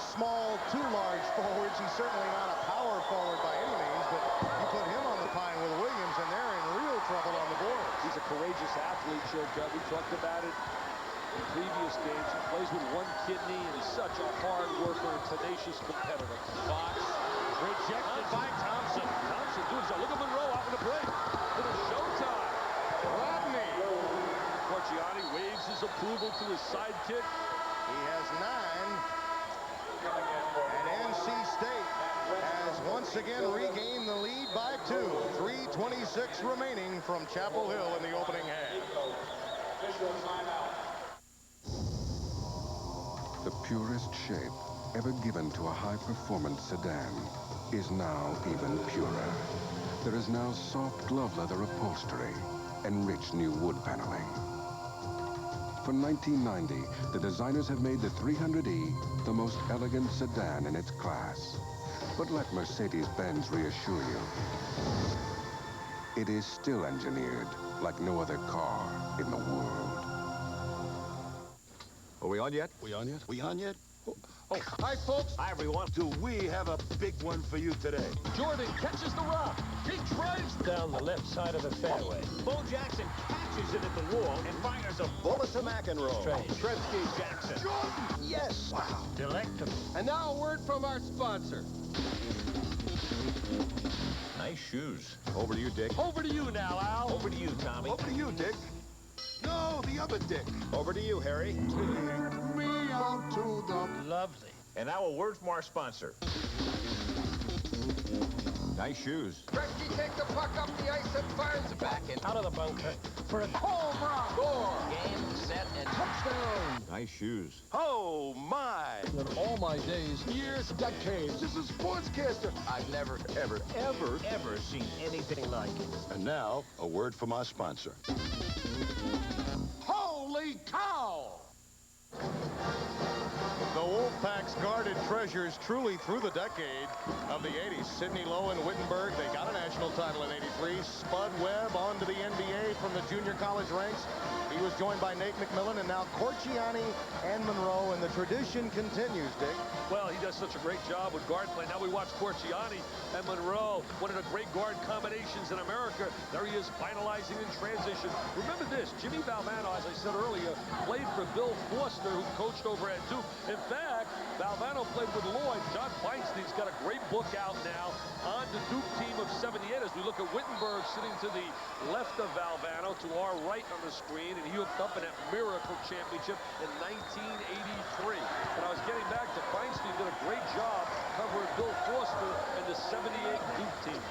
small, too large forwards. He's certainly not a power forward by any means, but you put him on the pine with Williams, and they're in real trouble on the board. He's a courageous athlete, Chilcutt. We talked about it in previous games. He plays with one kidney, and he's such a hard worker and tenacious competitor. Fox rejected by Thompson. Thompson doing so. Look at Monroe out in the break. Little showtime. Rodney. Corchiani waves his approval to his sidekick. He has 9. And NC State has once again regained the lead by 2. 3 8:26 remaining from Chapel Hill in the opening half. The purest shape ever given to a high-performance sedan is now even purer. There is now soft glove leather upholstery and rich new wood paneling. For 1990, the designers have made the 300e the most elegant sedan in its class. But let Mercedes-Benz reassure you, it is still engineered like no other car in the world. Are we on yet? We on yet? We on yet? Oh, hi, folks. Hi, everyone. Do we have a big one for you today? Jordan catches the rock. He drives down the left side of the fairway. Bo Jackson catches it at the wall and fires a bullet to McEnroe. Trev Jackson. Jordan! Yes. Wow. Delectable. And now a word from our sponsor. Nice shoes. Over to you, Dick. Over to you now, Al. Over to you, Tommy. Over to you, Dick. No, the other Dick. Over to you, Harry. Take me out to the... Lovely. And now a word from our sponsor. Nice shoes. Gretzky takes the puck up the ice and fires it back in. Out of the bunker for a home run. Score. Game, set, and touchdown. Nice shoes. Oh, my. In all my days, years, decades, This is Sportscaster. I've never, Ever seen anything like it. And now, a word from our sponsor. Holy cow! The Wolfpack's guarded treasures truly through the decade of the 80s. Sidney Lowe and Wittenberg, they got a national title in '83. Spud Webb on to the NBA from the junior college ranks. He was joined by Nate McMillan, and now Corchiani and Monroe, and the tradition continues, Dick. Well, he does such a great job with guard play. Now we watch Corchiani and Monroe, one of the great guard combinations in America. There he is finalizing in transition. Remember this, Jimmy Valvano, as I said earlier, played for Bill Foster, who coached over at Duke. In fact, Valvano played with Lloyd. John Feinstein's got a great book out now on the Duke team of '78 as we look at Wittenberg sitting to the left of Valvano, to our right on the screen, and he hooked up in that miracle championship in 1983. And I was getting back to Feinstein, did a great job covering Bill Foster and the '78 Duke team.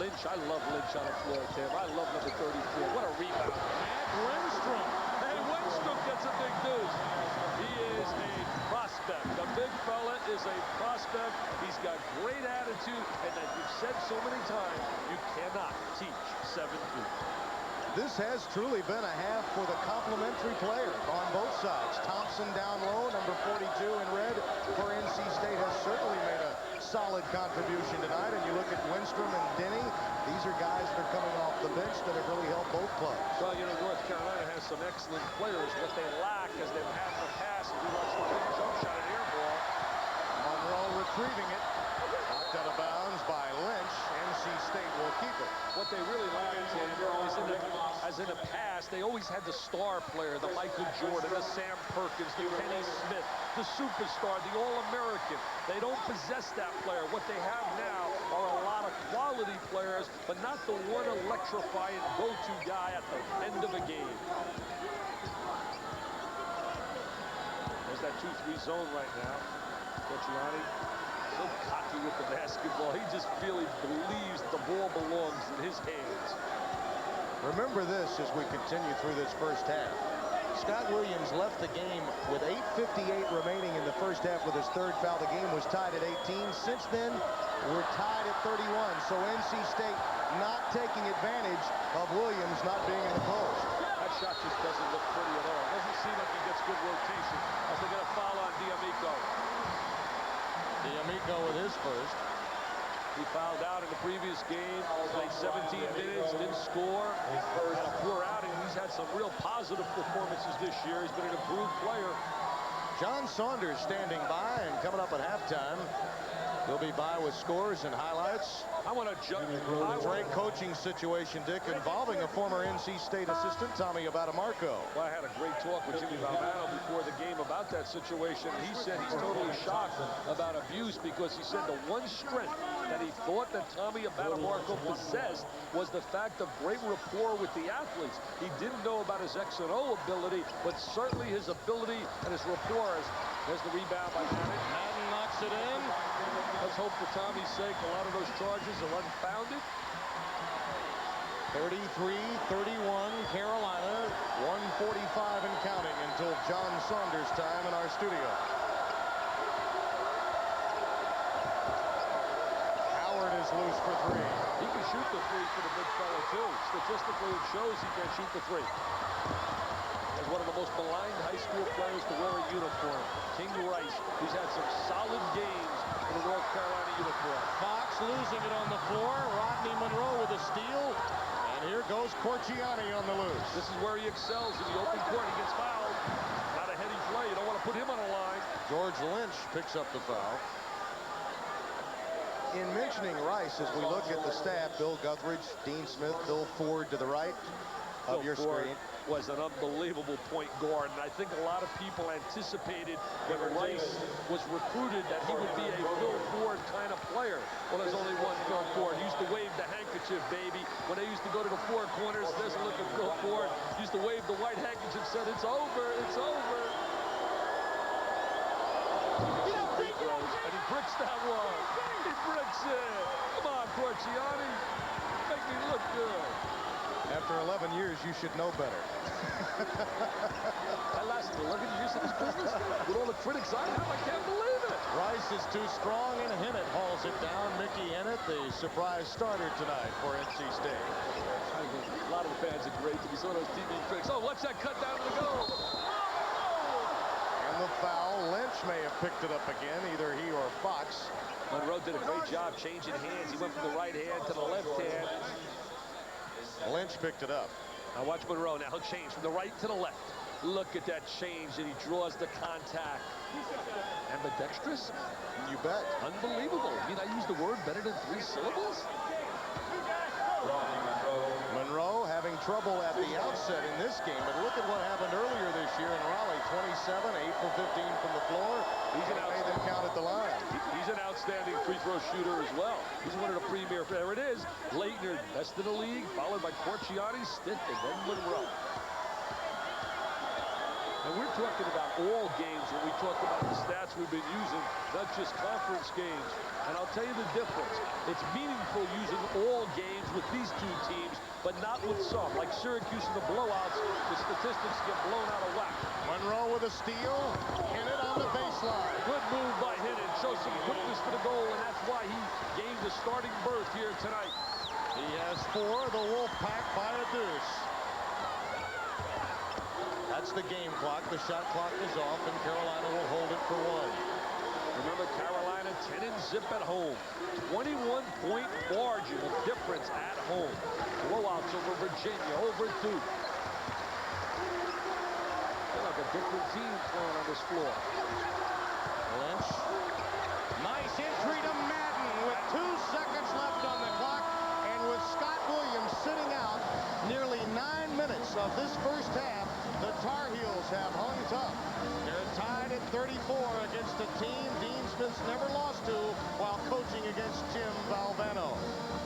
Lynch, I love Lynch on the floor, Tim. I love number 34. What a rebound. Matt Lindstrom. Hey, Lindstrom gets a big news. He is a prospect. The big fella is a prospect. He's got great attitude, and as you've said so many times, you cannot teach 7 feet. This has truly been a half for the complimentary player on both sides. Thompson down low, number 42 in red for NC State, has certainly made a solid contribution tonight. And you look at Lindstrom and Denny, these are guys that are coming off the bench that have really helped both clubs. Well, you know, North Carolina has some excellent players. What they lack, as they've had in the past, is we watch the big jump shot and air ball. Monroe retrieving it. Knocked out of bounds by Lynch. NC State will keep it. What they really lack, Tim, is as in the past, they always had the star player, the Michael Jordan, the Sam Perkins, the Kenny Smith, the superstar, the All-American. They don't possess that player. What they have now are a lot of quality players, but not the one electrifying go-to guy at the end of a game. There's that 2-3 zone right now. Corchiani, so cocky with the basketball. He just really believes the ball belongs in his hands. Remember this as we continue through this first half. Scott Williams left the game with 8:58 remaining in the first half with his third foul. The game was tied at 18. Since then, we're tied at 31. So NC State not taking advantage of Williams not being in the post. That shot just doesn't look pretty at all. Doesn't seem like he gets good rotation as they get a foul on D'Amico. D'Amico with his first. He fouled out in the previous game, played 17 minutes, didn't score, had a poor outing. He's had some real positive performances this year. He's been an improved player. John Saunders standing by, and coming up at halftime, he'll be by with scores and highlights. I want to jump. Great coaching situation, Dick, involving a former NC State assistant, Tommy Abatamarco. Well, I had a great talk with Jimmy Valvano before the game about that situation. He said he's totally shocked about abuse because he said the one strength that he thought that Tommy Abatamarco possessed was the fact of great rapport with the athletes. He didn't know about his X and O ability, but certainly his ability and his rapport. There's the rebound by Madden. Madden knocks Puts it in. Let's hope for Tommy's sake a lot of those charges are unfounded. 33-31 Carolina. 1:45 and counting until John Saunders time in our studio. Howard is loose for three. He can shoot the three for the big fella, too. Statistically, it shows he can shoot the three. As one of the most maligned high school players to wear a uniform, King Rice, who's had some solid games in a North Carolina uniform. Fox losing it on the floor. Rodney Monroe with a steal. And here goes Corchiani on the loose. This is where he excels in the open court. He gets fouled. Not a heady play. You don't want to put him on a line. George Lynch picks up the foul. In mentioning Rice, as we look at the staff, Bill Guthridge, Dean Smith, Bill Ford to the right of your screen. Was an unbelievable point guard, and I think a lot of people anticipated when Rice was recruited that he would be a Phil Ford kind of player. Well, there's only one Phil Ford. He used to wave the handkerchief, baby. When they used to go to the four corners, there's a look at Phil Ford. He used to wave the white handkerchief, said, "It's over, it's over." And he bricks that one. He bricks it. Come on, Corchiani. Make me look good. After 11 years, you should know better. I lasted 11 years in this business. With all the critics I have, I can't believe it. Rice is too strong, and Hennett hauls it down. Mickey Hennett, the surprise starter tonight for NC State. A lot of the fans are great to be some of those TV critics. Oh, watch that cut down to the goal. And the foul. Lynch may have picked it up again, either he or Fox. Monroe did a great job changing hands. He went from the right hand to the left hand. Lynch picked it up. Now watch Monroe. Now he'll change from the right to the left. Look at that change, and he draws the contact. Ambidextrous? You bet. Unbelievable. I mean, I used the word better than 3 syllables. Monroe having trouble at the outset in this game, but look at what happened earlier this year in Raleigh. 27, 8 for 15 from the floor. He's going to made them count at the line. He's an outstanding free throw shooter as well. He's one of the premier. There it is. Leitner, best in the league, followed by Corchiani, Stitt, and then Monroe. And we're talking about all games when we talk about the stats we've been using, not just conference games. And I'll tell you the difference. It's meaningful using all games with these two teams, but not with some. Like Syracuse in the blowouts, the statistics get blown out of whack. Monroe with a steal. Hennett on the baseline. Good move by Hennett. Shows some quickness to the goal, and that's why he gained the starting berth here tonight. He has 4. The Wolfpack by a deuce. That's the game clock. The shot clock is off, and Carolina will hold it for 1. Remember, Carolina 10-0 at home. 21-point margin of difference at home. Blowouts over Virginia, over Duke. They're like a different team playing on this floor. Lynch. Nice entry to Madden with 2 seconds left on the clock, and with Scott Williams sitting out nearly 9 minutes of this first half, the Tar Heels have hung tough. They're tied at 34 against a team Dean Smith's never lost to while coaching against Jim Valvano.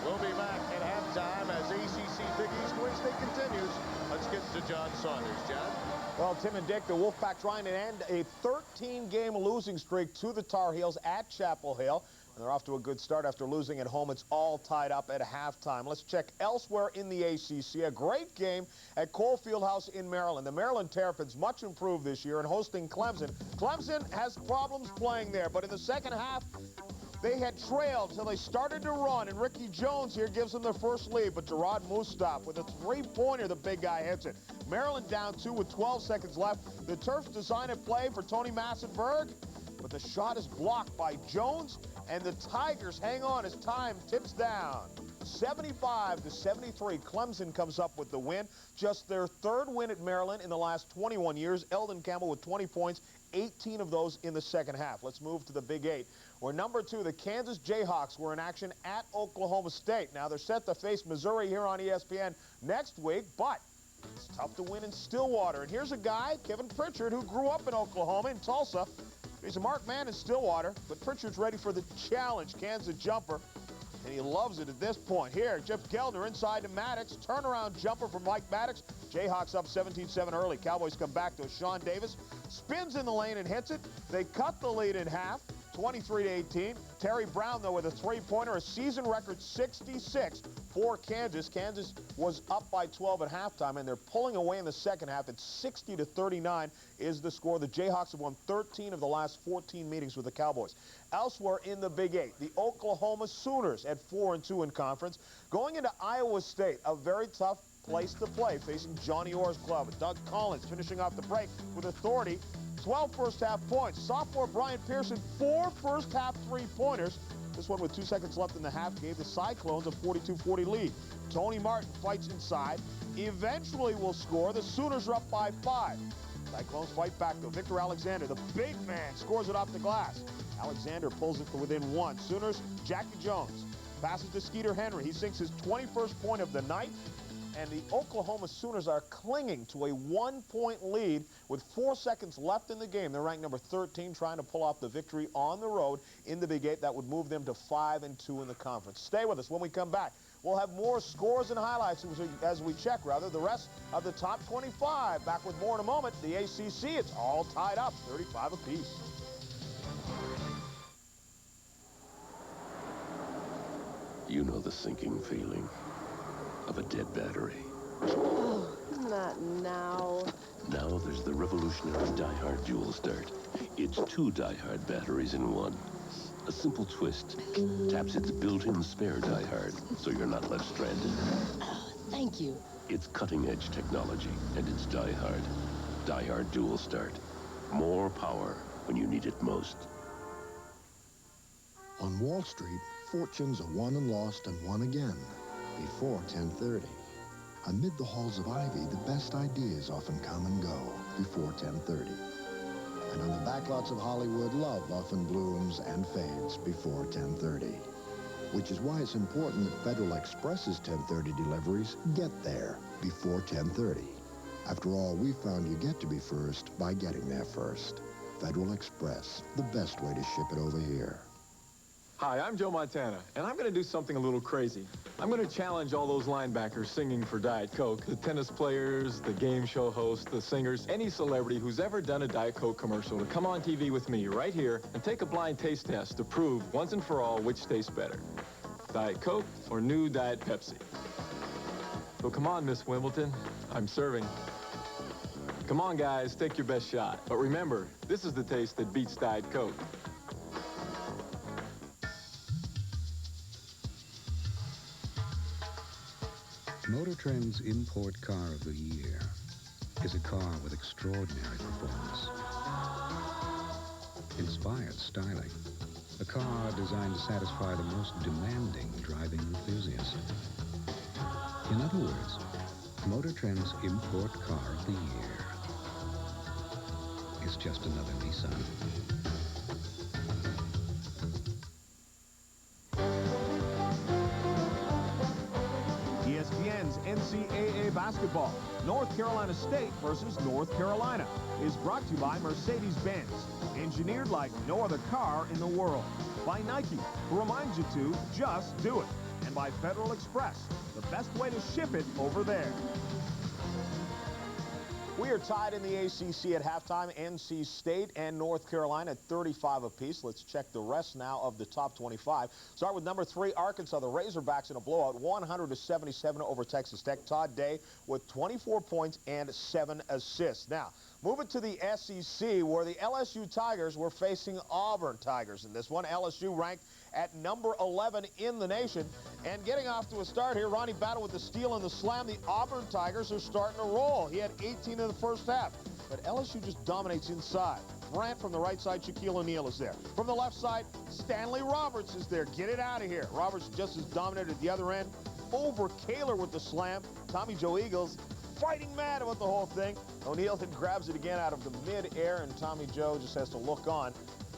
We'll be back at halftime as ACC Big East Wednesday continues. Let's get to John Saunders. John? Well, Tim and Dick, the Wolfpack trying to end a 13-game losing streak to the Tar Heels at Chapel Hill. And they're off to a good start after losing at home. It's all tied up at halftime. Let's check elsewhere in the ACC. A great game at Cole Fieldhouse in Maryland. The Maryland Terrapins much improved this year in hosting Clemson. Clemson has problems playing there, but in the second half, they had trailed until they started to run, and Ricky Jones here gives them their first lead, but Gerard Mustaf with a three-pointer, the big guy hits it. Maryland down 2 with 12 seconds left. The Terps design a play for Tony Massenberg, but the shot is blocked by Jones, and the Tigers hang on as time tips down. 75-73, Clemson comes up with the win. Just their 3rd win at Maryland in the last 21 years. Eldon Campbell with 20 points, 18 of those in the second half. Let's move to the Big 8, where number 2, the Kansas Jayhawks, were in action at Oklahoma State. Now they're set to face Missouri here on ESPN next week, but it's tough to win in Stillwater. And here's a guy, Kevin Pritchard, who grew up in Oklahoma, in Tulsa. He's a marked man in Stillwater, but Pritchard's ready for the challenge. Kansas jumper, and he loves it at this point. Here, Jeff Geldner inside to Maddox. Turnaround jumper from Mike Maddox. Jayhawks up 17-7 early. Cowboys come back to Sean Davis. Spins in the lane and hits it. They cut the lead in half. 23-18. Terry Brown, though, with a three-pointer, a season record 66 for Kansas. Kansas was up by 12 at halftime, and they're pulling away in the second half. It's 60-39 is the score. The Jayhawks have won 13 of the last 14 meetings with the Cowboys. Elsewhere in the Big Eight, the Oklahoma Sooners at 4-2 in conference, going into Iowa State, a very tough place to play, facing Johnny Orr's club. Doug Collins finishing off the break with authority. 12 first-half points. Sophomore Brian Pearson, 4 first-half three-pointers. This one with 2 seconds left in the half gave the Cyclones a 42-40 lead. Tony Martin fights inside. Eventually will score. The Sooners are up by 5. Cyclones fight back, though. Victor Alexander, the big man, scores it off the glass. Alexander pulls it to within 1. Sooners, Jackie Jones passes to Skeeter Henry. He sinks his 21st point of the night. And the Oklahoma Sooners are clinging to a 1-point lead with 4 seconds left in the game. They're ranked number 13, trying to pull off the victory on the road in the Big Eight. That would move them to 5-2 in the conference. Stay with us. When we come back, we'll have more scores and highlights as we check, the rest of the top 25. Back with more in a moment. The ACC, it's all tied up, 35 apiece. You know the sinking feeling of a dead battery. Oh, not now. Now there's the revolutionary Die-Hard Dual Start. It's 2 Die-Hard batteries in one. A simple twist taps its built-in spare Die-Hard, so you're not left stranded. Oh, thank you. It's cutting-edge technology, and it's Die-Hard. Die-Hard Dual Start. More power when you need it most. On Wall Street, fortunes are won and lost and won again before 10:30. Amid the halls of ivy, the best ideas often come and go before 10:30. And on the backlots of Hollywood, love often blooms and fades before 10:30. Which is why it's important that Federal Express's 10:30 deliveries get there before 10:30. After all, we found you get to be first by getting there first. Federal Express, the best way to ship it over here. Hi, I'm Joe Montana, and I'm going to do something a little crazy. I'm going to challenge all those linebackers singing for Diet Coke, the tennis players, the game show hosts, the singers, any celebrity who's ever done a Diet Coke commercial to come on TV with me right here and take a blind taste test to prove once and for all which tastes better, Diet Coke or new Diet Pepsi. So come on, Miss Wimbledon, I'm serving. Come on, guys, take your best shot. But remember, this is the taste that beats Diet Coke. Motor Trend's Import Car of the Year is a car with extraordinary performance, inspired styling, a car designed to satisfy the most demanding driving enthusiast. In other words, Motor Trend's Import Car of the Year is just another Nissan. ESPN's NCAA basketball, North Carolina State versus North Carolina, is brought to you by Mercedes-Benz, engineered like no other car in the world. By Nike, who reminds you to just do it. And by Federal Express, the best way to ship it over there. We are tied in the ACC at halftime. NC State and North Carolina at 35 apiece. Let's check the rest now of the top 25. Start with number 3, Arkansas. The Razorbacks in a blowout, 100-77 over Texas Tech. Todd Day with 24 points and 7 assists. Now, moving to the SEC, where the LSU Tigers were facing Auburn Tigers in this one. LSU ranked at number 11 in the nation. And getting off to a start here, Ronnie Battle with the steal and the slam. The Auburn Tigers are starting to roll. He had 18 in the first half. But LSU just dominates inside. Brant from the right side, Shaquille O'Neal is there. From the left side, Stanley Roberts is there. Get it out of here. Roberts just as dominant at the other end. Over Kaler with the slam. Tommy Joe Eagles fighting mad about the whole thing. O'Neal then grabs it again out of the mid-air, and Tommy Joe just has to look on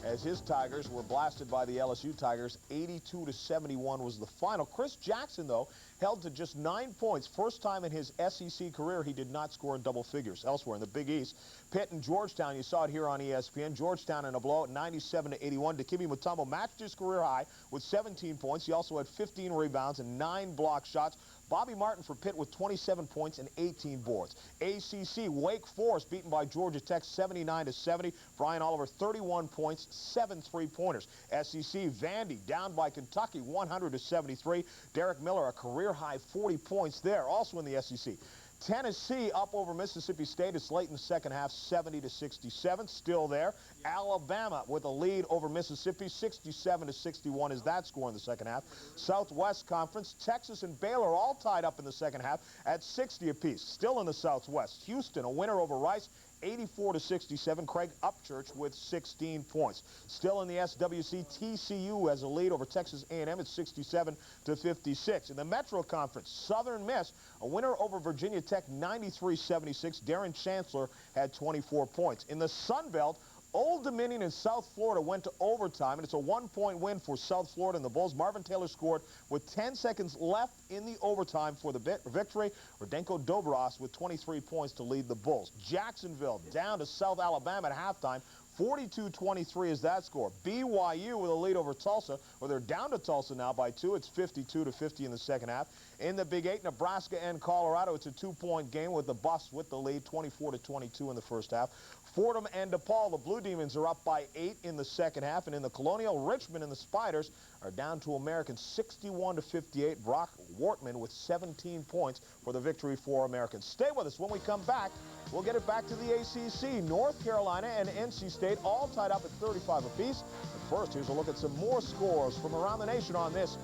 as his Tigers were blasted by the LSU Tigers. 82-71 was the final. Chris Jackson, though, held to just 9 points. First time in his SEC career he did not score in double figures. Elsewhere in the Big East, Pitt and Georgetown, you saw it here on ESPN. Georgetown in a blowout, 97-81. Dikembe Mutombo matched his career high with 17 points. He also had 15 rebounds and 9 block shots. Bobby Martin for Pitt with 27 points and 18 boards. ACC, Wake Forest beaten by Georgia Tech 79-70. Brian Oliver 31 points, 7 3-pointers. SEC, Vandy down by Kentucky 100-73. Derek Miller a career high 40 points there. Also in the SEC. Tennessee up over Mississippi State. It's late in the second half, 70-67. Still there. Alabama with a lead over Mississippi, 67-61 is that score in the second half. Southwest Conference, Texas and Baylor all tied up in the second half at 60 apiece. Still in the Southwest, Houston a winner over Rice, 84-67. Craig Upchurch with 16 points. Still in the SWC, TCU has a lead over Texas A&M at 67-56. In the Metro Conference, Southern Miss a winner over Virginia Tech 93-76. Darren Chancellor had 24 points. In the Sun Belt, Old Dominion in South Florida went to overtime, and it's a 1-point win for South Florida and the Bulls. Marvin Taylor scored with 10 seconds left in the overtime for the victory. Rodenko Dobros with 23 points to lead the Bulls. Jacksonville down to South Alabama at halftime. 42-23 is that score. BYU with a lead over Tulsa, or they're down to Tulsa now by 2. It's 52-50 in the second half. In the Big 8, Nebraska and Colorado, it's a 2-point game with the Buffs with the lead, 24-22 in the first half. Fordham and DePaul, the Blue Demons are up by 8 in the second half. And in the Colonial, Richmond and the Spiders are down to American 61-58. Brock Wortman with 17 points for the victory for Americans. Stay with us. When we come back, we'll get it back to the ACC. North Carolina and NC State all tied up at 35 apiece. But first, here's a look at some more scores from around the nation on this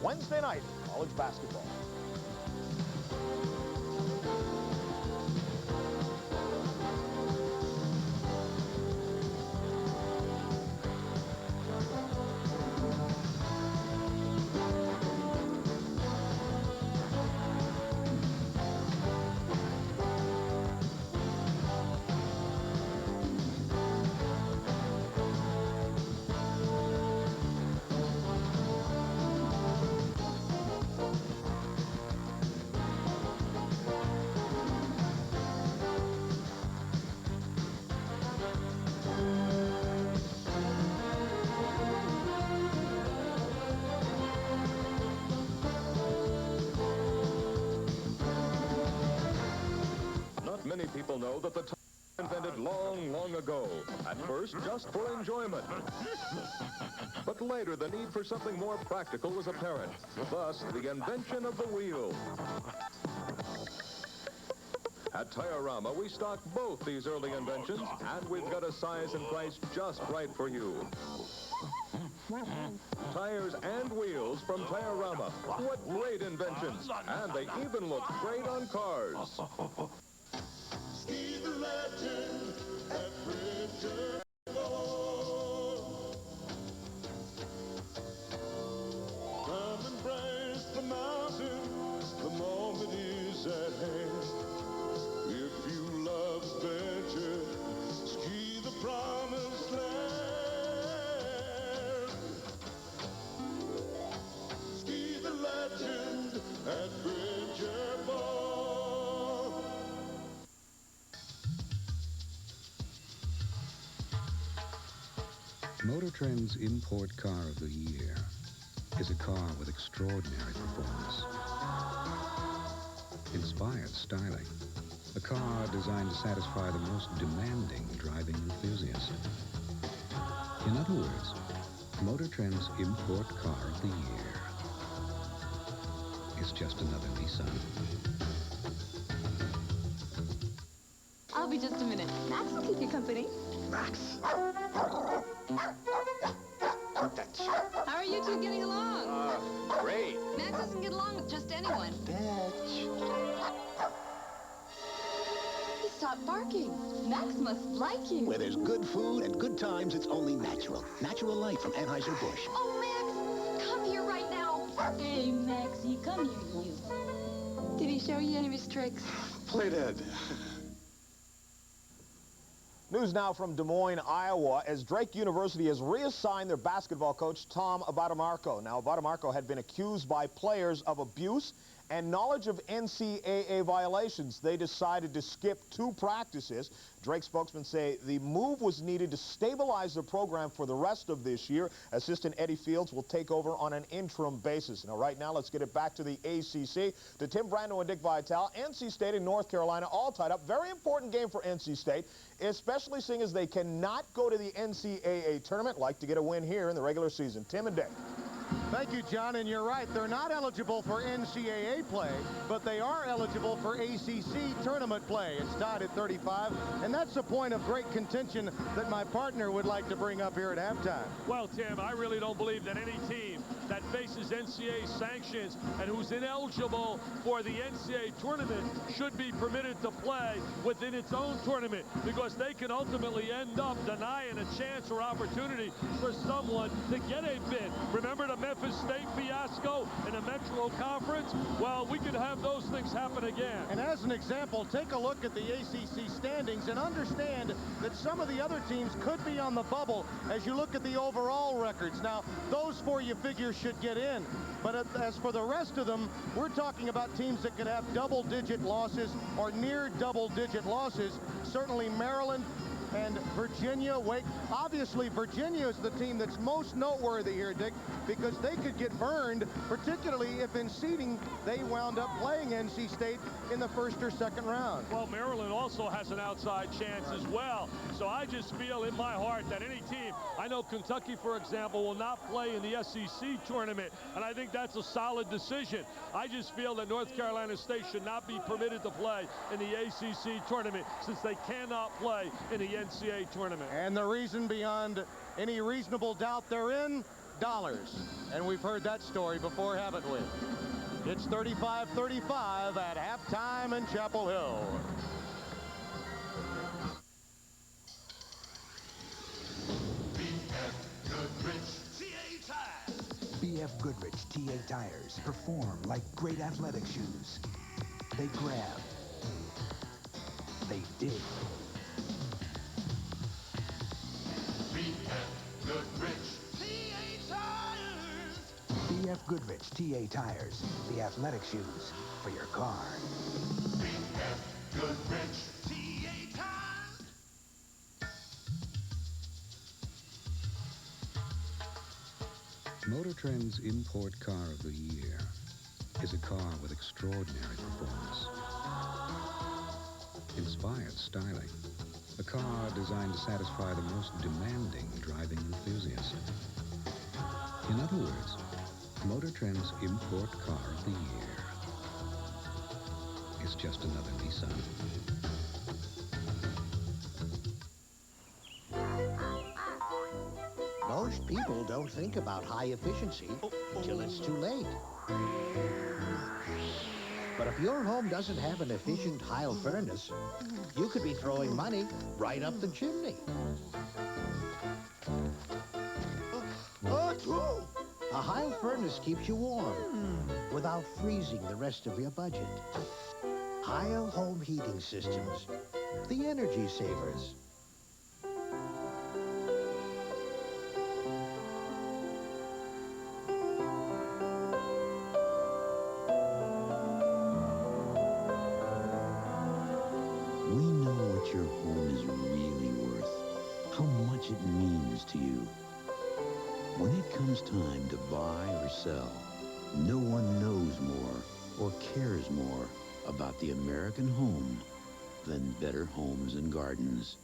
Wednesday night college basketball. Many people know that the tire was invented long ago. At first, just for enjoyment. But later, the need for something more practical was apparent. Thus, the invention of the wheel. At Tire-Rama, we stock both these early inventions, and we've got a size and price just right for you. Tires and wheels from Tire-Rama. What great inventions! And they even look great on cars. He's the legend at Bridger. Come embrace the mountain, the moment is at hand. If you love adventure, ski the promised land. Ski the legend at Bridger. Motor Trend's Import Car of the Year is a car with extraordinary performance, inspired styling, a car designed to satisfy the most demanding driving enthusiast. In other words, Motor Trend's Import Car of the Year is just another Nissan. I'll be just a minute. Max will keep you company. Max. How are you two getting along? Great. Max doesn't get along with just anyone. He stopped barking. Max must like you. Where there's good food and good times, it's only natural. Natural Light from Anheuser-Busch. Oh, Max, come here right now. Hey, Maxie, come here, you. Did he show you any of his tricks? Play dead. News now from Des Moines, Iowa, as Drake University has reassigned their basketball coach, Tom Abadamarco. Now, Abadamarco had been accused by players of abuse and knowledge of NCAA violations, they decided to skip 2 practices. Drake spokesmen say the move was needed to stabilize the program for the rest of this year. Assistant Eddie Fields will take over on an interim basis. Now, right now, let's get it back to the ACC, to Tim Brando and Dick Vitale. NC State and North Carolina all tied up. Very important game for NC State, especially seeing as they cannot go to the NCAA tournament. Like to get a win here in the regular season. Tim and Dick. Thank you, John, and you're right. They're not eligible for NCAA play, but they are eligible for ACC tournament play. It's tied at 35, and that's a point of great contention that my partner would like to bring up here at halftime. Well, Tim, I really don't believe that any team that faces NCAA sanctions and who's ineligible for the NCAA tournament should be permitted to play within its own tournament, because they can ultimately end up denying a chance or opportunity for someone to get a bid. Remember the Memphis State fiasco in the Metro Conference? Well, we could have those things happen again. And as an example, take a look at the ACC standings and understand that some of the other teams could be on the bubble as you look at the overall records. Now, those 4 you figure should get in, but as for the rest of them, we're talking about teams that could have double-digit losses or near double-digit losses. Certainly Maryland and Virginia, Wake. Obviously, Virginia is the team that's most noteworthy here, Dick, because they could get burned, particularly if in seeding they wound up playing NC State in the first or second round. Well, Maryland also has an outside chance as well. So I just feel in my heart that any team, I know Kentucky, for example, will not play in the SEC tournament, and I think that's a solid decision. I just feel that North Carolina State should not be permitted to play in the ACC tournament since they cannot play in the NCAA tournament. And the reason beyond any reasonable doubt they're in, dollars. And we've heard that story before, haven't we? It's 35-35 at halftime in Chapel Hill. BF Goodrich TA tires perform like great athletic shoes. They grab. They dig. BF Goodrich TA tires, the athletic shoes for your car. BF Goodrich TA tires. Motor Trend's Import Car of the Year is a car with extraordinary performance. Inspired styling. A car designed to satisfy the most demanding driving enthusiast. In other words, Motor Trend's Import Car of the Year is just another Nissan. Most people don't think about high efficiency till it's too late. But if your home doesn't have an efficient Heil furnace, you could be throwing money right up the chimney. A Heil furnace keeps you warm without freezing the rest of your budget. Heil Home Heating Systems, the energy savers. We know what your home is really worth, how much it means to you. When it comes time to buy or sell, no one knows more or cares more about the American home than Better Homes and Gardens.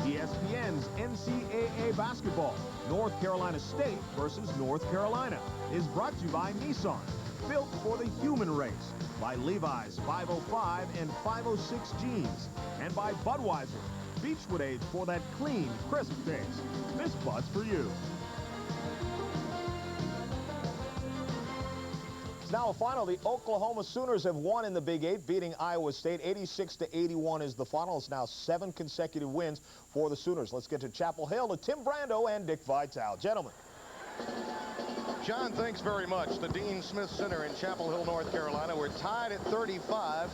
ESPN's NCAA basketball, North Carolina State versus North Carolina, is brought to you by Nissan, built for the human race, by Levi's 505 and 506 jeans, and by Budweiser, Beechwood Age for that clean, crisp taste. This Bud's for you. It's now a final. The Oklahoma Sooners have won in the Big 8, beating Iowa State. 86-81 is the final. It's now 7 consecutive wins for the Sooners. Let's get to Chapel Hill to Tim Brando and Dick Vitale. Gentlemen. John, thanks very much. The Dean Smith Center in Chapel Hill, North Carolina. We're tied at 35.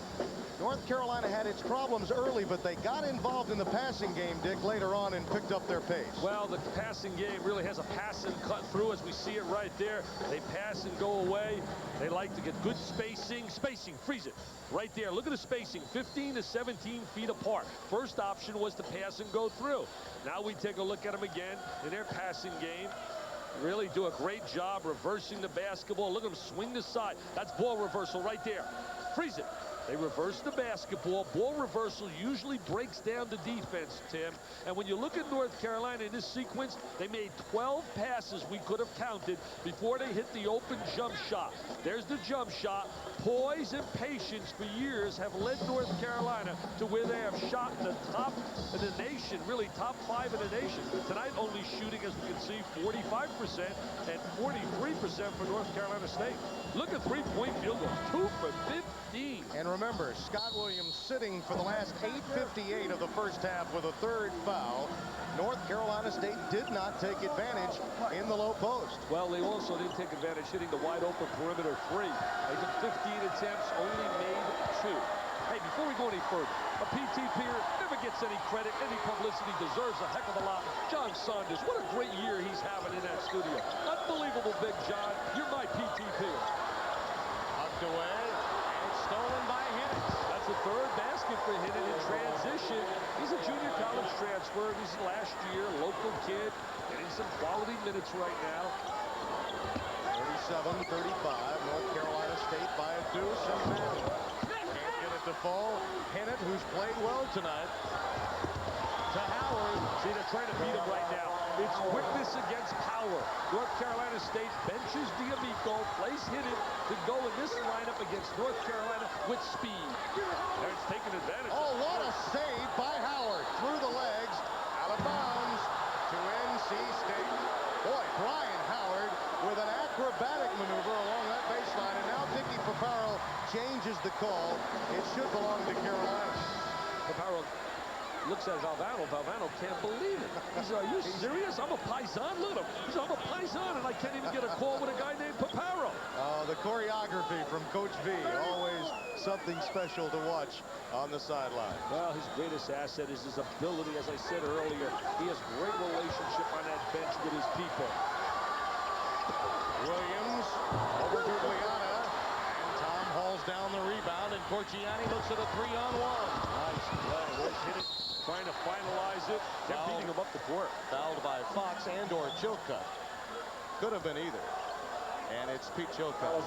North Carolina had its problems early, but they got involved in the passing game, Dick, later on and picked up their pace. Well, the passing game really has a pass and cut through, as we see it right there. They pass and go away. They like to get good spacing. Spacing, freeze it. Right there. Look at the spacing, 15 to 17 feet apart. First option was to pass and go through. Now we take a look at them again in their passing game. Really do a great job reversing the basketball. Look at them swing the side. That's ball reversal right there. Freeze it. They reverse the basketball. Ball reversal usually breaks down the defense, Tim. And when you look at North Carolina in this sequence, they made 12 passes we could have counted before they hit the open jump shot. There's the jump shot. Poise and patience for years have led North Carolina to where they have shot in the top of the nation, really top 5 in the nation. Tonight only shooting, as we can see, 45% and 43% for North Carolina State. Look at three-point field goals, 2 for 15. And remember, Scott Williams sitting for the last 8:58 of the first half with a third foul. North Carolina State did not take advantage in the low post. Well, they also didn't take advantage hitting the wide open perimeter three. They took 15 attempts, only made 2. Hey, before we go any further, a PT peer never gets any credit, any publicity, deserves a heck of a lot. John Saunders, what a great year he's having in that studio. Unbelievable, Big John. You're my PT peer. Tucked away, and stolen by Hinnett. That's the third basket for Hinnett in transition. He's a junior college transfer. This is last year, local kid, getting some quality minutes right now. 37-35, North Carolina State by a deuce and Manning. Can't get it to fall. Hinnett, who's played well tonight, to Howard. See, they're trying to beat him right now. It's quickness against power. North Carolina State benches D'Amico, plays Hinnett to go in this lineup against North Carolina with speed. There's taking advantage. Oh, what a save by Howard. Through the legs, out of bounds to NC State. Boy, Brian Howard with an acrobatic maneuver along that baseline. And now Dicky Paparo changes the call. It should belong to Carolina. Paparo looks at Valvano. Valvano can't believe it. He said, are you serious? I'm a Paisan. Look at him. He said, I'm a Paisan, and I can't even get a call with a guy named Paparo. The choreography from Coach V, always something special to watch on the sideline. Well, his greatest asset is his ability. As I said earlier, he has great relationship on that bench with his people. Williams over to Liana, and Tom hauls down the rebound, and Corchiani looks at a 3-on-1. Nice play. Let's hit it. Trying to finalize it. They're beating him up the court. Fouled by Fox and or Chilcutt. Could have been either. And it's Pete Chilcutt.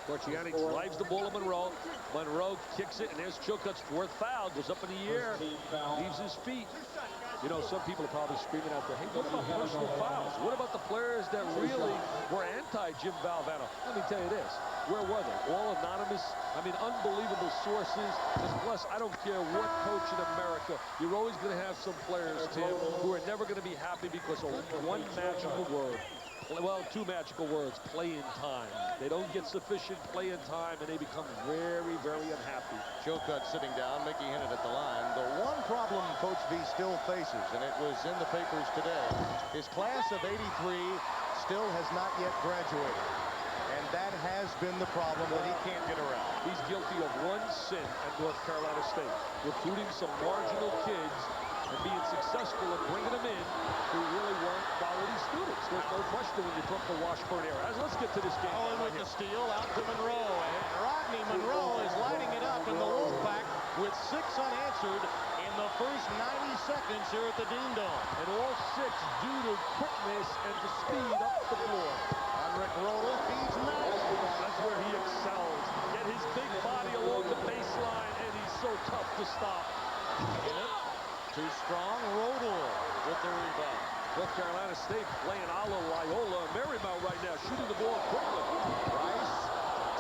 Corchiani drives the ball to Monroe. Monroe kicks it, and there's Chilcutt's 4th foul. Goes up in the air, leaves his feet. You know, some people are probably screaming out there, hey, what about personal fouls? What about the players that really were anti-Jim Valvano? Let me tell you this. Where were they? All anonymous. I mean, unbelievable sources. And plus, I don't care what coach in America, you're always going to have some players, Tim, who are never going to be happy because of one magical word. Well, 2 magical words, play-in time. They don't get sufficient play-in time, and they become very, very unhappy. Chilcutt sitting down, Mickey Hinnett at the line. The one problem Coach V still faces, and it was in the papers today, his class of '83 still has not yet graduated. And that has been the problem that he can't get around. He's guilty of one sin at North Carolina State, recruiting some marginal kids and being successful at bringing them in who really weren't quality students. There's no question when you talk the Washburn era. Let's get to this game. Owen with the steal out to Monroe. And Rodney Monroe is lighting it up in the Wolfpack with 6 unanswered in the first 90 seconds here at the Dean Dome. And all 6 due to quickness and to speed up the floor. Rick Rodel feeds Max. That's where he excels. Get his big body along the baseline, and he's so tough to stop. Too strong. Rodel with the rebound. North Carolina State playing a la Loyola Marymount right now, shooting the ball quickly. Rice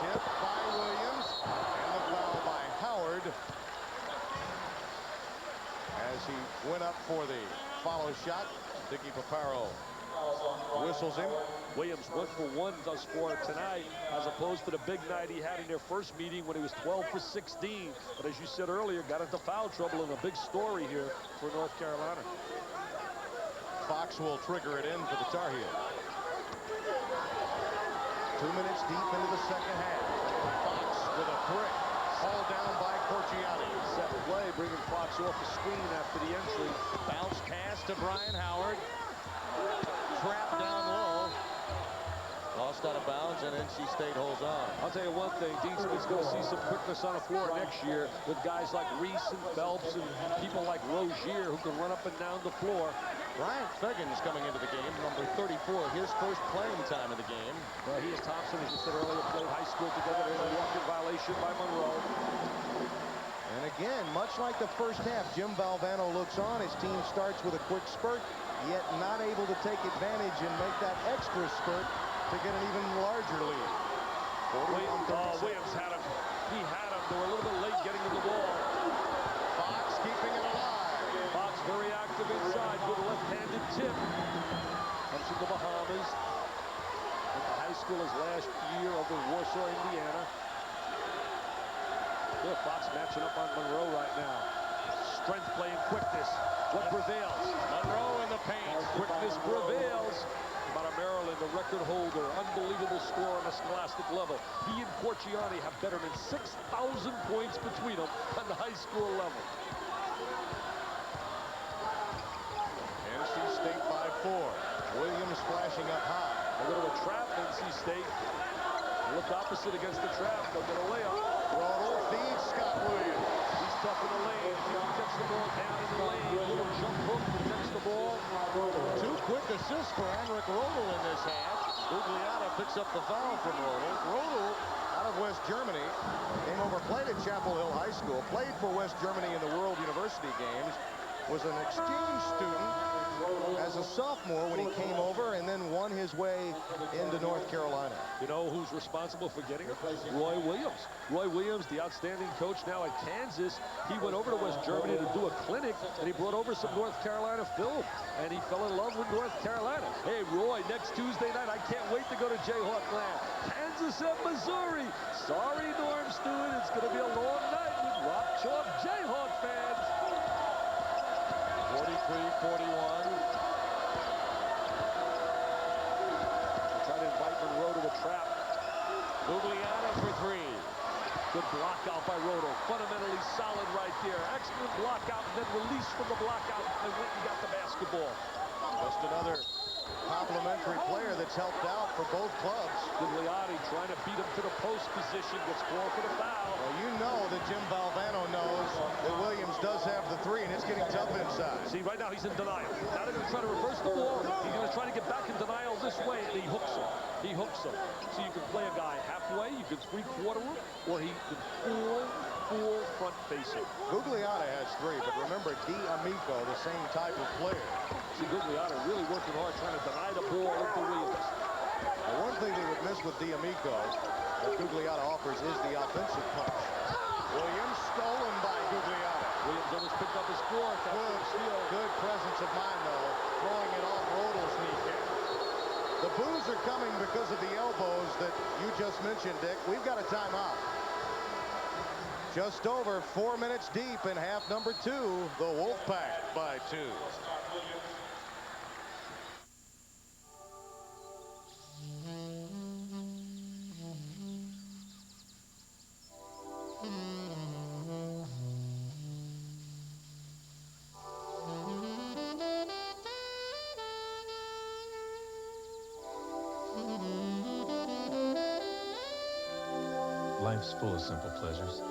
tipped by Williams, and the foul by Howard as he went up for the follow shot. Dicky Paparo whistles him. Williams 1 for 1 thus far tonight, as opposed to the big night he had in their first meeting when he was 12 for 16. But as you said earlier, got into foul trouble, and a big story here for North Carolina. Fox will trigger it in for the Tar Heels. 2 minutes deep into the second half. Fox with a brick. All down by Corchiani. Set play, bringing Fox off the screen after the entry. Bounce pass to Brian Howard. Trap down low. Lost out of bounds, and NC State holds on. I'll tell you one thing, Dean Smith's going to see some quickness on the floor next year with guys like Reese and Phelps and people like Rozier who can run up and down the floor. Brian Fegan's coming into the game, number 34, his first playing time in the game. Well, he and Thompson, as you said earlier, played high school together. There's a walk-in violation by Monroe. And again, much like the first half, Jim Valvano looks on. His team starts with a quick spurt, yet not able to take advantage and make that extra spurt to get an even larger lead. Williams had him. He had him. They were a little bit late getting to the ball. Fox keeping it alive. Fox very active inside. Good left-handed tip. Comes from the Bahamas. Went to high school his last year over in Warsaw, Indiana. Good, Fox matching up on Monroe right now. Strength playing quickness. What prevails? Monroe in the paint. Quickness prevails. Out of Maryland, the record holder, unbelievable score on the scholastic level. He and Corchiani have better than 6,000 points between them on the high school level. NC State by 4. Williams flashing up high. A little trap, NC State. Looked opposite against the trap. They'll get a layup. Rodney feeds Scott Williams. He's tough in the lane. He gets the ball down in the lane. A little jump hook, protects the ball. 2 quick assists for Henrik Rodel in this half. Gugliotta picks up the foul from Rodel. Rodel, out of West Germany, came over, played at Chapel Hill High School, played for West Germany in the World University Games, was an exchange student as a sophomore when he came over, and then won his way into North Carolina. You know who's responsible for getting it? Roy Williams. Roy Williams, the outstanding coach now at Kansas. He went over to West Germany to do a clinic, and he brought over some North Carolina film, and he fell in love with North Carolina. Hey, Roy, next Tuesday night, I can't wait to go to Jayhawk Land. Kansas and Missouri. Sorry, Norm Stewart, it's going to be a long night with Rock Chalk Jayhawk fans. 43-41. Try to invite Monroe to a trap. Gugliotta for 3. Good block out by Rodel. Fundamentally solid right there. Excellent block out, and then release from the block out, and went and got the basketball. Just another complimentary player that's helped out for both clubs. Gugliotta trying to beat him to the post position. Gets called for the foul. Well, you know that Jim Valvano knows that Williams does have the 3, and it's getting tough inside. See, right now he's in denial. Now they're going to try to reverse the ball. He's going to try to get back in denial this way, and he hooks him. He hooks him. So you can play a guy halfway, you can 3/4 him, or he can full front facing. Gugliotta has 3, but remember D'Amico, the same type of player. See, Gugliotta really working hard trying to deny the ball into Williams. The one thing they would miss with D'Amico that Gugliotta offers is the offensive punch. Williams stolen by Gugliotta. Williams almost picked up his 4th. Good presence of mind, though, throwing it off Rodel's kneecap. The boos are coming because of the elbows that you just mentioned, Dick. We've got a timeout. Just over 4 minutes deep in half number 2. The Wolfpack by 2. Life's full of simple pleasures,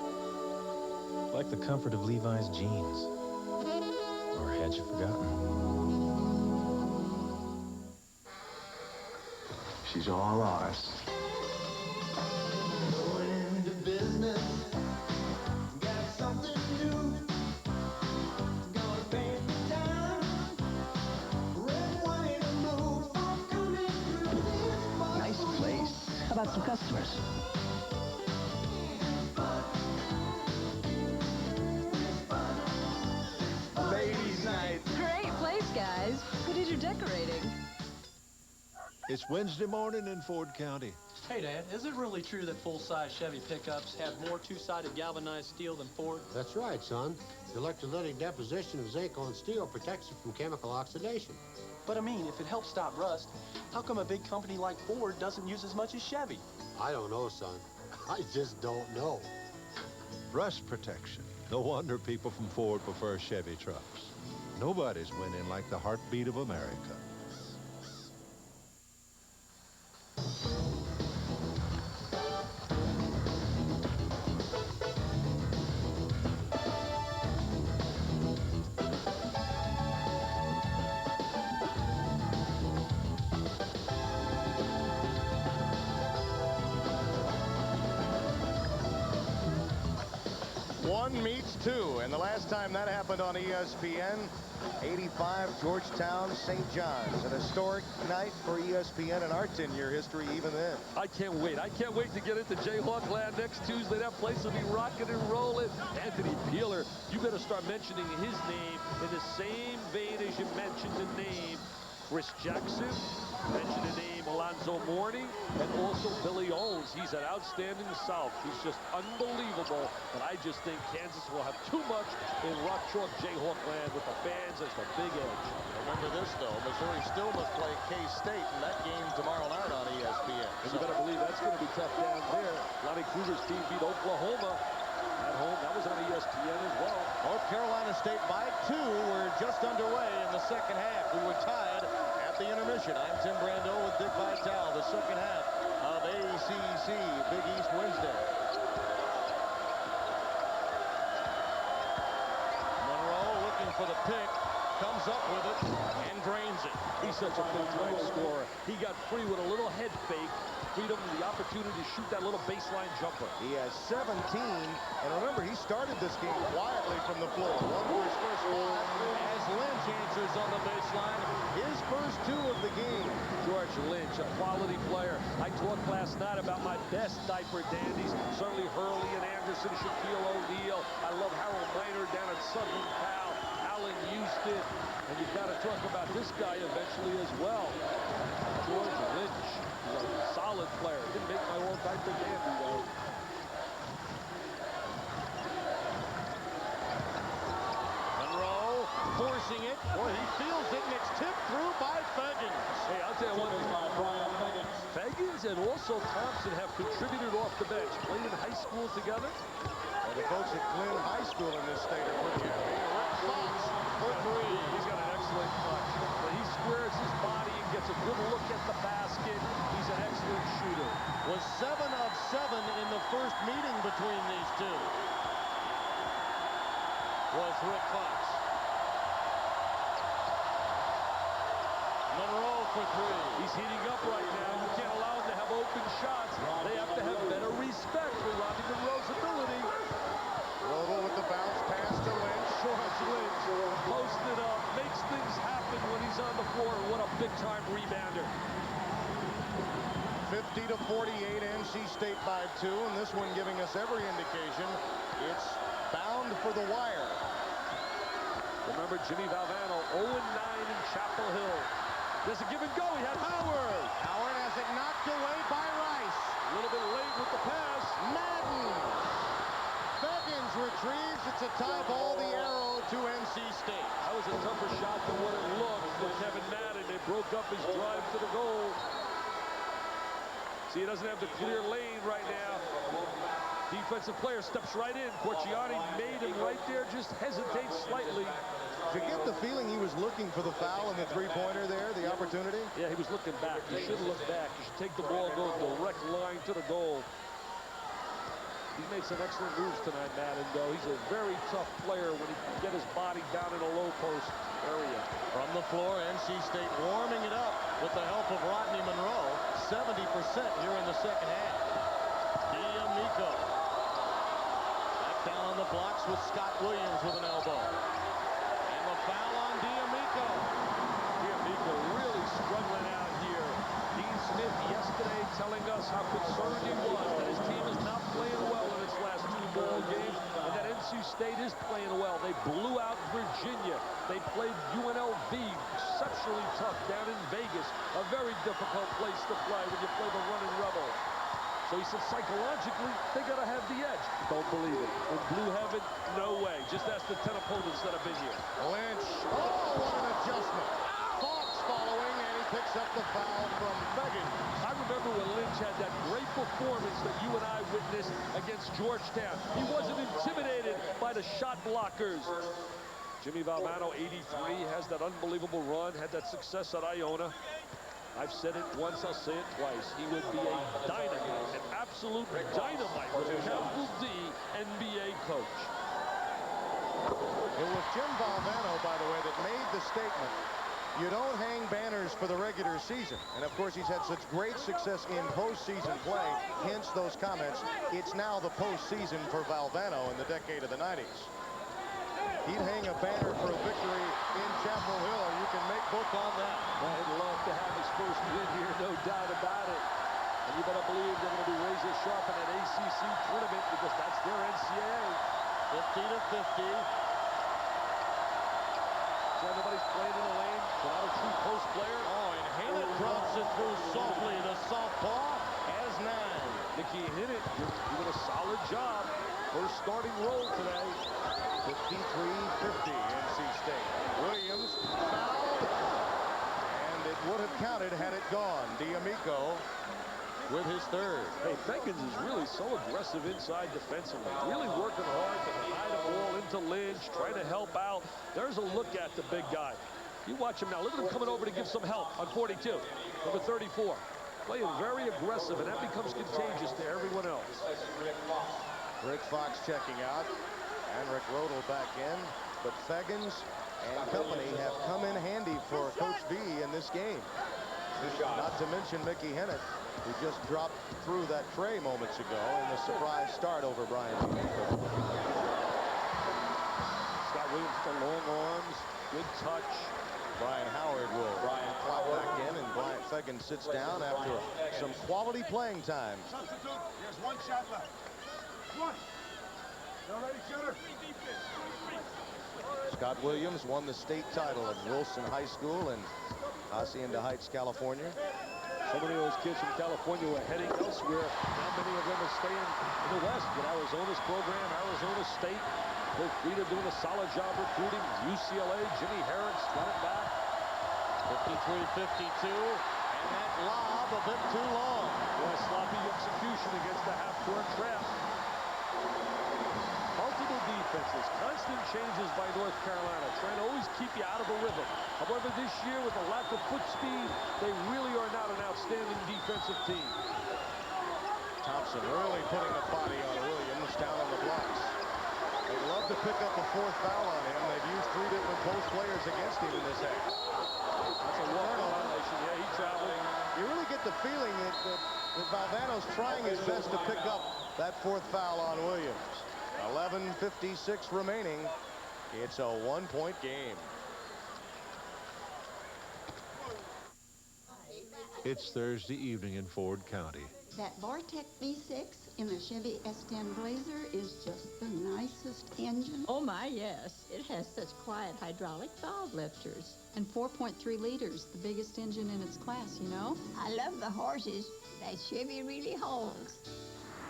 like the comfort of Levi's jeans. Or had you forgotten? She's all ours. Going into business, got something new. Gonna paint the town, red, white, and blue. I'm coming through this. Nice place. How about some customers? Ladies' night. Great place, guys. Who did your decorating? It's Wednesday morning in Ford County. Hey, Dad, is it really true that full-size Chevy pickups have more two-sided galvanized steel than Ford? That's right, son. The electrolytic deposition of zinc on steel protects it from chemical oxidation. But I mean, if it helps stop rust, how come a big company like Ford doesn't use as much as Chevy? I don't know, son. I just don't know. Rust protection. No wonder people from Ford prefer Chevy trucks. Nobody's winning like the heartbeat of America. One meets two, and the last time that happened on ESPN, 85 Georgetown St. John's. An historic night for ESPN in our 10-year history even then. I can't wait. I can't wait to get into Jayhawk Land next Tuesday. That place will be rocking and rolling. Anthony Peeler, you better start mentioning his name in the same vein as you mentioned the name Chris Jackson, mentioned the name Alonzo Mourning, and also Billy Owens. He's an outstanding South. He's just unbelievable. But I just think Kansas will have too much in Rock Chalk Jayhawk Land with the fans as the big edge. Remember this, though. Missouri still must play K-State in that game tomorrow night on ESPN. And you better believe that's going to be tough down there. Lonnie Kruger's team beat Oklahoma at home. That was on ESPN as well. North Carolina State by 2. We're just underway in the second half. We were tied at the intermission. I'm Tim Brando with Dick Vitale. The second half of ACC Big East Wednesday. Monroe looking for the pick. Comes up with it and drains it. He's such a big-time scorer. He got free with a little head fake. Freed him the opportunity to shoot that little baseline jumper. He has 17, and remember, he started this game quietly from the floor. One for his first 5 as Lynch answers on the baseline. His first 2 of the game. George Lynch, a quality player. I talked last night about my best diaper dandies. Certainly Hurley and Anderson, Shaquille O'Neal. I love Harold Miner down at Southern Cal. Allen Houston. And you've got to talk about this guy eventually as well. George Lynch. He's a solid player. Didn't make my old diaper dandy, though. Monroe forcing it. Boy, he feels it, and it's tipped through by Feggins. Hey, I'll tell you one thing. Feggins and also Thompson have contributed off the bench. Played in high school together. And the folks at Glenn High School in this state are pretty happy. Rick Fox for 3. He's got an excellent touch. But he squares his body and gets a good look at the basket. He's an excellent shooter. Was 7 of 7 in the first meeting between these two. Was Rick Fox. Monroe for 3. He's heating up right now. You can't allow him to have open shots. They have to have better respect for Rodney Monroe's ability. Rodel with the bounce pass to Lynch. George Lynch posted up, makes things happen when he's on the floor. What a big-time rebounder. 50 to 48, NC State by 2, and this one giving us every indication it's bound for the wire. Remember Jimmy Valvano, 0-9 in Chapel Hill. There's a give and go. He had Howard. Howard has it knocked away by Rice. A little bit late with the pass. Madden. Feggins retrieves. It's a tie ball, the arrow to NC State. That was a tougher shot than what it looked for Kevin Madden. They broke up his drive to the goal. See, he doesn't have the clear lane right now. Defensive player steps right in. Corchiani made him right there, just hesitates slightly. Did you get the feeling he was looking for the foul in the three-pointer there, the opportunity? Yeah, he was looking back. He should look back. He should take the ball, go direct line to the goal. He made some excellent moves tonight, Madden, though. He's a very tough player when he can get his body down in a low post area. From the floor, NC State warming it up with the help of Rodney Monroe. 70% here in the second half. D'Amico. Back down on the blocks with Scott Williams with an elbow. And the foul on D'Amico. D'Amico really struggling out here. Dean Smith yesterday telling us how concerned he was that his team is not playing well in its last 2 ball games, and that NC State is playing well. They blew out Virginia. They played UNLV, exceptionally tough down in Vegas. A very difficult place to play when you play the running Rebels. So he said psychologically, they got to have the edge. Don't believe it. In blue heaven, no way. Just ask the 10 opponents that have been here. Lynch. Oh, what an adjustment. Fox following, and he picks up the foul from Pregame. I remember when Lynch had that great performance that you and I witnessed against Georgetown. He wasn't intimidated by the shot blockers. Jimmy Valvano, 83, has that unbelievable run, had that success at Iona. I've said it once, I'll say it twice. He would be a dynamite, an absolute dynamite with a capital D NBA coach. It was Jim Valvano, by the way, that made the statement, you don't hang banners for the regular season. And, of course, he's had such great success in postseason play, hence those comments. It's now the postseason for Valvano in the decade of the 90s. He'd hang a banner for a victory in Chapel Hill, or you can make book on that. I'd love to have his first win here, no doubt about it. And you better believe they're going to be razor sharp in that ACC tournament because that's their NCAA. 50-50. So everybody's playing in the lane, so not a true post player. Oh, and Hinnett drops it through softly. The southpaw has 9. Mickey Hinnett, you're doing a solid job. First starting role today. 53-50, NC State. Williams fouled, and it would have counted had it gone. D'Amico with his third. Hey, Fegans is really so aggressive inside defensively. Really working hard to deny the ball into Lynch, trying to help out. There's a look at the big guy. You watch him now. Look at him coming over to give some help on 42. Number 34. Playing very aggressive, and that becomes contagious to everyone else. Rick Fox checking out. And Rick Rodel back in. But Fegans and company have come in handy for Coach B in this game. Not to mention Mickey Hinnett, who just dropped through that tray moments ago in the surprise start over Brian. Scott Williams, the long arms, good touch. Brian Howard will clock back in, and Bryant Fegans sits down after some quality playing time. Substitute, there's one shot left. One. Y'all ready, shooter? Scott Williams won the state title at Wilson High School in Hacienda Heights, California. So many of those kids from California were heading elsewhere. Now many of them are staying in the West with Arizona's program, Arizona State. Bill Frieda doing a solid job recruiting. UCLA, Jimmy Herrick's got it back. 53-52, and that lob a bit too long. Boy, sloppy execution against the half-court trap. Multiple defenses, constant changes by North Carolina, trying to always keep you out of a rhythm. However, this year, with a lack of foot speed, they really are not an outstanding defensive team. Thompson really putting a body on Williams down on the blocks. They'd love to pick up a fourth foul on him. They've used 3 different post players against him in this half. That's a walk violation. Yeah, he traveled. You really get the feeling that Valvano's trying his best to pick up that fourth foul on Williams. 11:56 remaining. It's a 1-point game. It's Thursday evening in Ford County. That Bartec V6 in the Chevy S10 Blazer is just the nicest engine. Oh my, yes. It has such quiet hydraulic valve lifters. And 4.3 liters, the biggest engine in its class, you know? I love the horses. That Chevy really holds.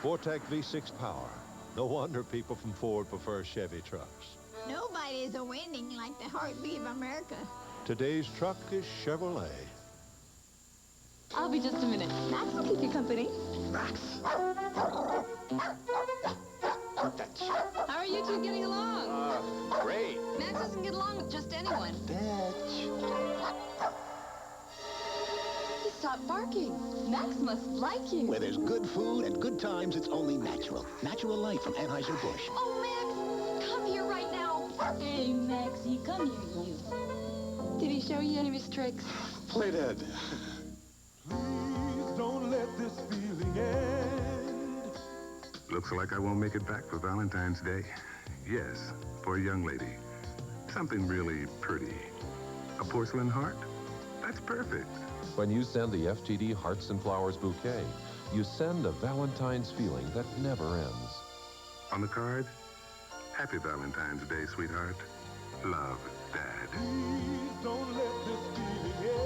Vortec V6 power. No wonder people from Ford prefer Chevy trucks. Nobody is a winning like the heartbeat of America. Today's truck is Chevrolet. I'll be just a minute. Max will keep you company. Max. How are you two getting along? Great. Max doesn't get along with just anyone. He stopped barking. Max must like you. Where there's good food and good times, it's only natural. Natural Light from Anheuser-Busch. Oh, Max, come here right now. Hey, Maxie, come here, you. Did he show you any of his tricks? Play dead. Please don't let this feeling end. Looks like I won't make it back for Valentine's Day. Yes, for a young lady. Something really pretty. A porcelain heart? That's perfect. When you send the FTD Hearts and Flowers bouquet, you send a Valentine's feeling that never ends. On the card, Happy Valentine's Day, sweetheart. Love, Dad. Please don't let this feeling end.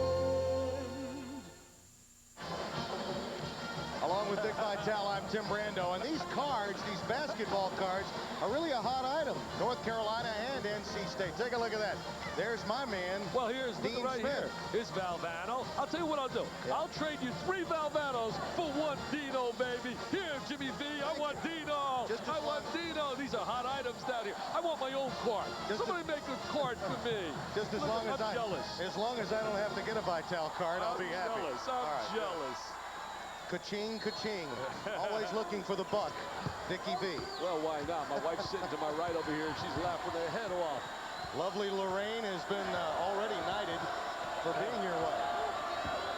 Along with Dick Vitale, I'm Tim Brando, and these cards, these basketball cards, are really a hot item. North Carolina and NC State. Take a look at that. There's my man. Well, here's Dean right Smith. here. Here's Valvano. I'll tell you what I'll do. Yeah. I'll trade you 3 Valvanos for 1 Dino, baby. Here, Jimmy V. I want Dino. I want Dino. These are hot items down here. I want my own card. Somebody make a card for me. Just as long as I'm jealous. As long as I don't have to get a Vitale card, I'll be happy. I'm jealous. Ka-ching, ka-ching. Always looking for the buck. Dickie V. Well, why not? My wife's sitting to my right over here, and she's laughing her head off. Lovely Lorraine has been already knighted for being your wife.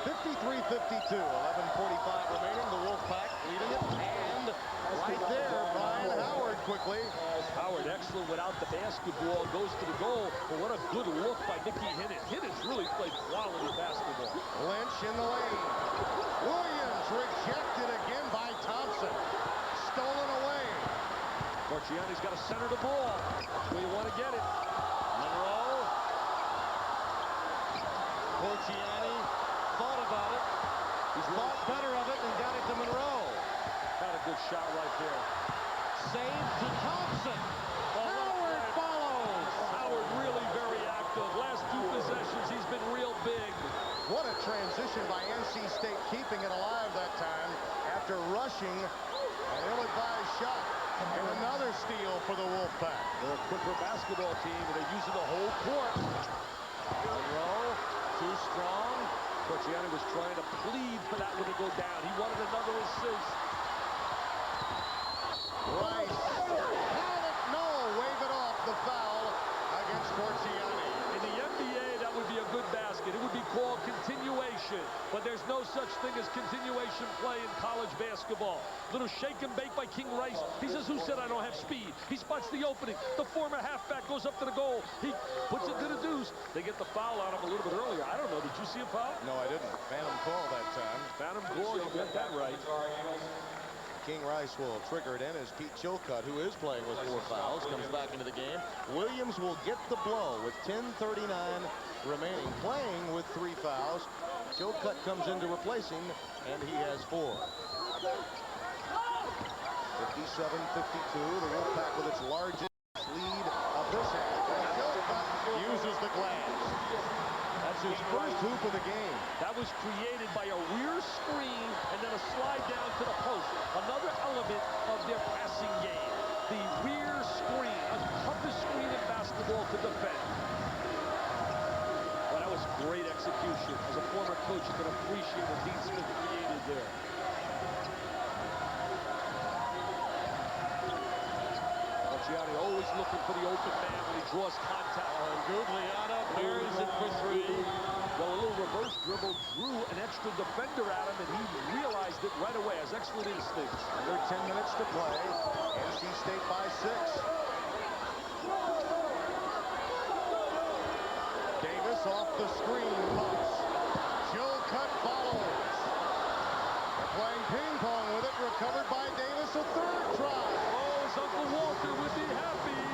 53-52, 11:45 remaining. The Wolfpack leading it, and right there, Brian Howard quickly. Howard, excellent without the basketball, goes to the goal, but what a good look by Nicky Hinnant. Hinnant's really played quality basketball. Lynch in the lane. Williams rejected again by Thompson. Stolen away. Corchiani's got to center the ball. That's where you want to get it. Monroe. Corchiani thought about it. He's thought better of it and got it to Monroe. Got a good shot right there. Save to Thompson. Howard follows. Howard really very active. Last 2 possessions, he's been real big. What a transition by NC State, keeping it alive that time after rushing an ill-advised shot. And another steal for the Wolfpack. They're a quicker basketball team, and they're using the whole court. Monroe, too strong. Corchiani was trying to plead for that one to go down. He wanted another assist. Rice. No, wave it off the foul against Corchiani. In the NBA, that would be a good basket. It would be called continuation, but there's no such thing as continuation play in college basketball. Little shake and bake by King Rice. He says, who said I don't have speed? He spots the opening. The former halfback goes up to the goal. He puts it to the deuce. They get the foul on him a little bit earlier. I don't know. Did you see a foul? No, I didn't. Phantom call that time. Phantom call. You got that right. King Rice will trigger it in as Pete Chilcutt, who is playing with 4 fouls, comes back into the game. Williams will get the blow with 10:39 remaining, playing with 3 fouls. Chilcutt comes in to replace him, and he has 4. 57-52, the Wolfpack with its largest lead of this half. And Chilcutt uses the glass. That's his first hoop of the game. That was created by a rear screen and then a slide down to the post. Another element of their passing game. The rear screen, a toughest screen in basketball to defend. Well, that was great execution. As a former coach, you can appreciate what Dean Smith created there. Corchiani always looking for the open man when he draws contact. Guglielmo buries it for 3. Well, a little reverse dribble drew an extra defender at him, and he realized it right away. Has excellent instincts. Under 10 minutes to play. NC State by 6. Davis off the screen pumps. Chilcutt follows. They're playing ping pong with it. Recovered by Davis. A 3rd try. Oh, his Uncle Walter would be happy.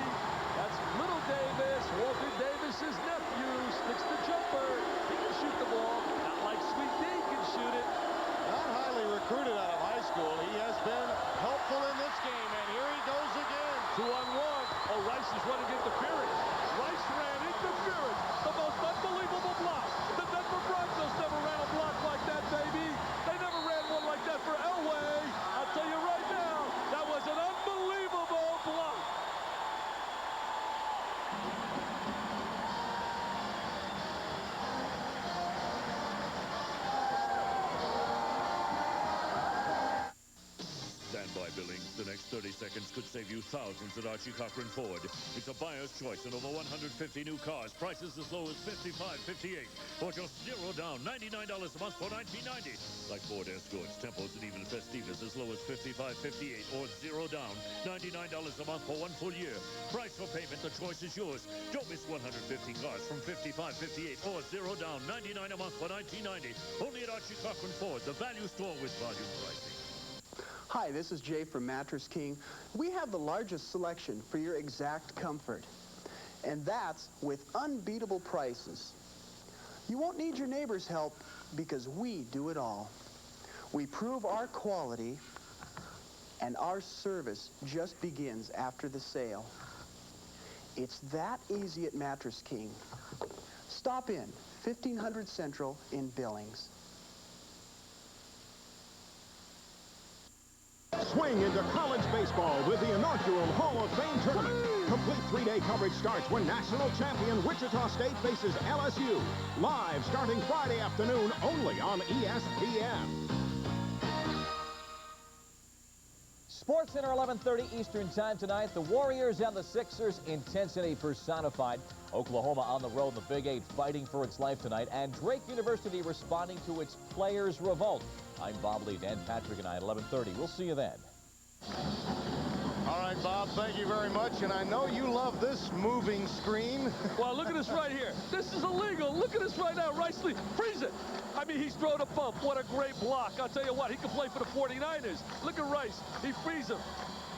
That's little Davis, Walter Davis's nephew, sticks the jumper. He can shoot the ball, not like Sweet D can shoot it. Not highly recruited out of high school. He has been helpful in this game, and here he goes again. 2-on-1. Oh, Rice is running interference. Rice ran interference. The most unbelievable block. The Denver Broncos never ran a block like that, baby. They never ran one like that for Elway. I'll tell you right now, that was an unbelievable block. Stand by, Billing. The next 30 seconds could save you thousands at Archie Cochran Ford. It's a buyer's choice on over 150 new cars. Prices as low as $55.58. Or just $0 down, $99 a month for $19.90. Like Ford Escorts, Tempos, and even Festivas as low as $55.58. Or $0 down, $99 a month for 1 full year. Price for payment, the choice is yours. Don't miss 150 cars from $55.58 or $0 down, $99 a month for $19.90. Only at Archie Cochran Ford, the value store with volume pricing. Hi, this is Jay from Mattress King. We have the largest selection for your exact comfort, and that's with unbeatable prices. You won't need your neighbor's help because we do it all. We prove our quality And our service just begins after the sale. It's that easy at Mattress King. Stop in 1500 Central in Billings. Swing into college baseball with the inaugural Hall of Fame tournament. Complete three-day coverage starts when national champion Wichita State faces LSU. Live starting Friday afternoon only on ESPN. Sports Center, 11:30 Eastern Time tonight. The Warriors and the Sixers, intensity personified. Oklahoma on the road in the Big 8 fighting for its life tonight. And Drake University responding to its players' revolt. I'm Bob Lee, Dan Patrick, and I at 11:30. We'll see you then. All right, Bob, thank you very much. And I know you love this moving screen. Well, look at this right here. This is illegal. Look at this right now. Rice Lee, freeze it. I mean, he's thrown a bump. What a great block. I'll tell you what, he could play for the 49ers. Look at Rice. He frees him.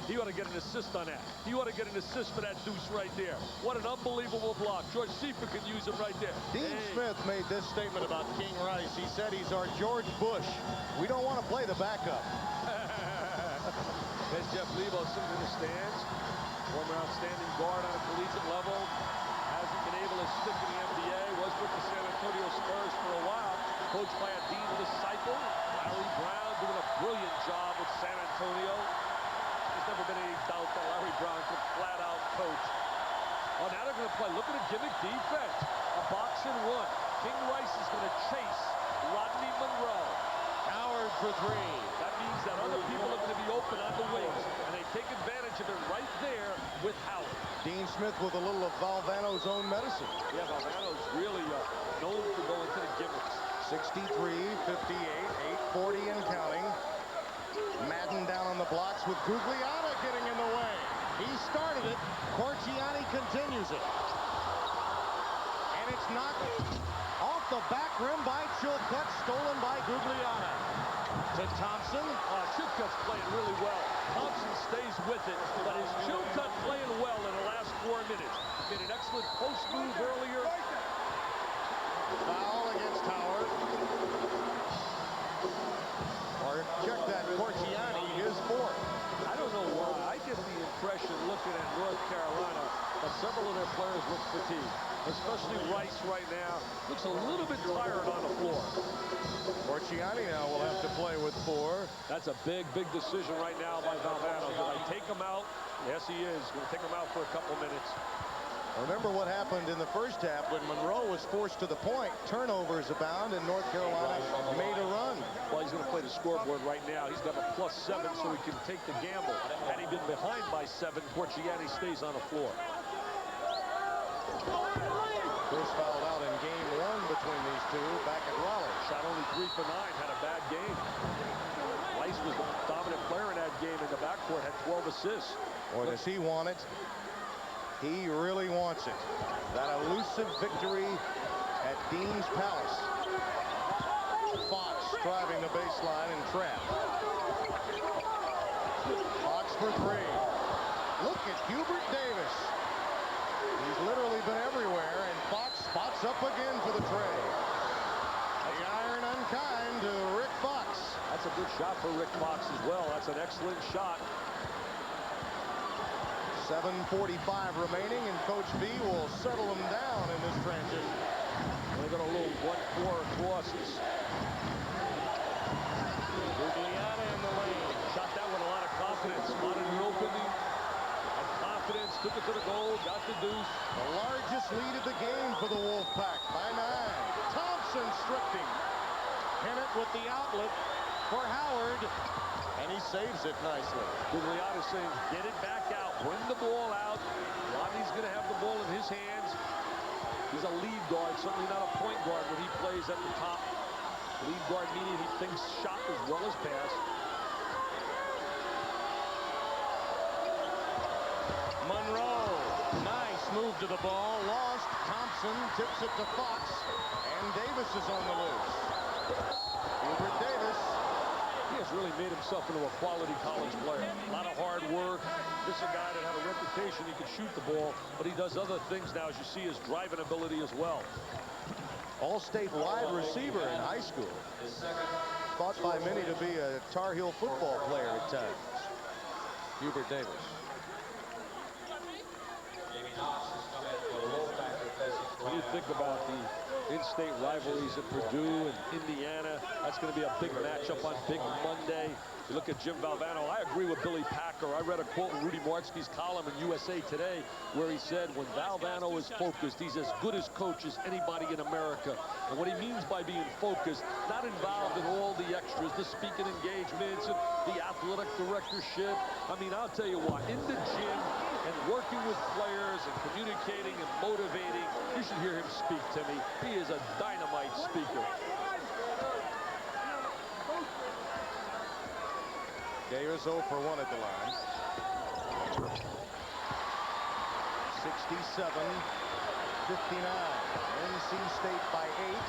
He ought to get an assist on that. He ought to get an assist for that deuce right there. What an unbelievable block. George Seifert can use him right there. Dean Smith made this statement about King Rice. He said he's our George Bush. We don't want to play the backup. There's Jeff Lebo sitting in the stands. Former outstanding guard on a collegiate level. Hasn't been able to stick in the NBA. Was with the San Antonio Spurs for a while. Coached by a Dean disciple. Larry Brown doing a brilliant job with San Antonio. There's never been any doubt that Larry Brown could flat out coach. Oh, now they're going to play. Look at a gimmick defense. A box and one. King Rice is going to chase Rodney Monroe. Howard for three. That means that other people are going to be open on the wings, and they take advantage of it right there with Howard. Dean Smith with a little of Valvano's own medicine. Yeah, Valvano's really known for going to the gimmicks. 63, 58, 840 and counting. Madden down on the blocks with Guglielmo getting in the way. He started it. Corchiani continues it. And it's knocked off the back rim by Chilcutt, stolen by Guglielmo. To Thompson. Chilcutt's playing really well. Thompson stays with it, but is Chilcutt playing well in the last 4 minutes? Made an excellent post move earlier. Foul against Howard. Or check that, Corchiani, his fourth. I don't know why. I get the impression looking at North Carolina that several of their players look fatigued. Especially Rice right now. Looks a little bit tired on the floor. Corchiani now will have to play with 4. That's a big, big decision right now by Valvano. Did I take him out? Yes, he is. Going to take him out for a couple minutes. Remember what happened in the first half when Monroe was forced to the point. Turnovers abound, and North Carolina made a run. Well, he's going to play the scoreboard right now. He's got a +7, so he can take the gamble. Had he been behind by 7, Corchiani stays on the floor. First fouled out in game 1 between these two back at Raleigh. Shot only 3 for 9, had a bad game. Rice was the dominant player in that game in the backcourt, had 12 assists. Boy, does he want it. He really wants it. That elusive victory at Dean's Palace. Fox driving the baseline and trapped. Fox for 3. Look at Hubert Davis. He's literally been everywhere, and Fox spots up again for the tray. The iron unkind to Rick Fox. That's a good shot for Rick Fox as well. That's an excellent shot. 7:45 remaining, and Coach V will settle them down in this transition. They got a little 1-4 crosses. Guglielmo in the lane. Shot that with a lot of confidence. Spotted an opening. Had confidence. Took it to the goal. Got the deuce. The largest lead of the game for the Wolfpack by 9. Thompson stripped him. Hit it with the outlet for Howard. And he saves it nicely. Guglielmo saying, get it back out. Bring the ball out. Rodney's going to have the ball in his hands. He's a lead guard, certainly not a point guard when he plays at the top. Lead guard meaning he thinks shot as well as pass. Monroe, nice move to the ball. Lost. Thompson tips it to Fox. And Davis is on the loose. Hubert Davis. He has really made himself into a quality college player. A lot of hard work. This is a guy that had a reputation. He could shoot the ball, but he does other things now, as you see, his driving ability as well. All-state wide receiver in high school. Thought by many to be a Tar Heel football player at times. Hubert Davis. When you think about the in-state rivalries at Purdue and Indiana, that's going to be a big matchup on Big Monday. You look at Jim Valvano. I agree with Billy Packer. I read a quote in Rudy Martzke's column in USA Today where he said, when Valvano is focused, he's as good as coach as anybody in America. And what he means by being focused, not involved in all the extras, the speaking engagements and the athletic directorship. I mean, I'll tell you what, in the gym and working with players and communicating and motivating, you should hear him speak, Timmy. He is a dynamite speaker. Davis 0 for 1 at the line. 67-59. NC State by 8.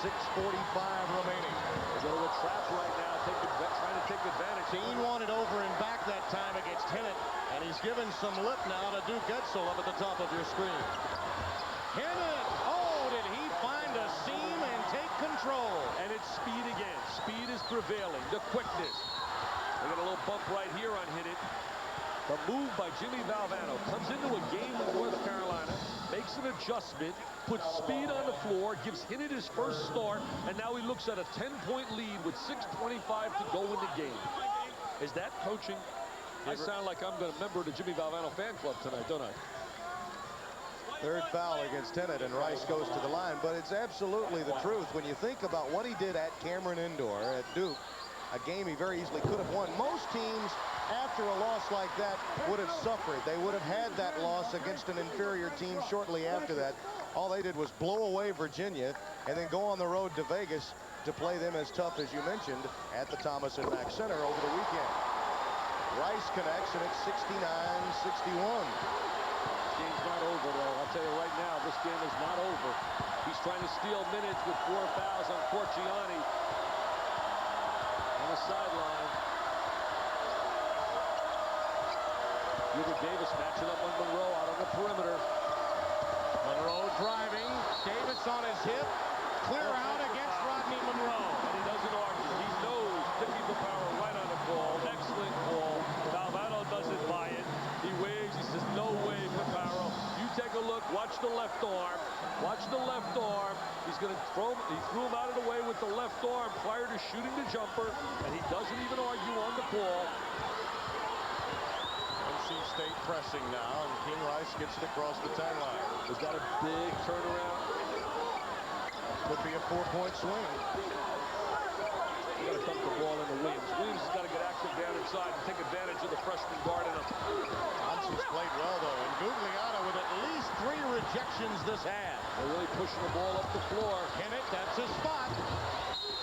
6:45 remaining. They go to a trap right now, trying to take advantage. Dean wanted over and back that time against Hinnett, and he's given some lip now to Duke Edsel up at the top of your screen. Hinnett! Oh, did he find a seam and take control? And it's speed again. Speed is prevailing. The quickness. They got a little bump right here on Hinnett. The move by Jimmy Valvano comes into a game with North Carolina, makes an adjustment, puts speed on the floor, gives Hinnett his first start, and now he looks at a 10-point lead with 6:25 to go in the game. Is that coaching? I sound like I'm a member of the Jimmy Valvano fan club tonight, don't I? Third foul against Hinnett, and Rice goes to the line. But it's absolutely the truth. When you think about what he did at Cameron Indoor at Duke, a game he very easily could have won. Most teams, after a loss like that, would have suffered. They would have had that loss against an inferior team shortly after that. All they did was blow away Virginia and then go on the road to Vegas to play them as tough as you mentioned at the Thomas and Mack Center over the weekend. Rice connects, and it's 69-61. Game's not over, though. I'll tell you right now, this game is not over. He's trying to steal minutes with 4 fouls on Corchiani on the sideline. Hubert Davis matching up on Monroe out on the perimeter. Monroe driving. Davis on his hip. Clear out against Rodney Monroe. And he doesn't argue. He knows Timmy Power right on the ball. Excellent ball. Valvano doesn't buy it. He waves. He says, no way, Paparo. You take a look. Watch the left arm. Watch the left arm. He's going to throw him. He threw him out of the way with the left arm prior to shooting the jumper. And he doesn't even argue on the ball. NC State pressing now, and King Rice gets it across the timeline. Is that a big turnaround? Could be a 4-point swing. You got to dump the ball into Williams. Williams has got to get active down inside and take advantage of the freshman guard in him. Johnson's played well, though, and Gugliotta with at least 3 rejections this half. They're really pushing the ball up the floor. Hinnett, that's his spot.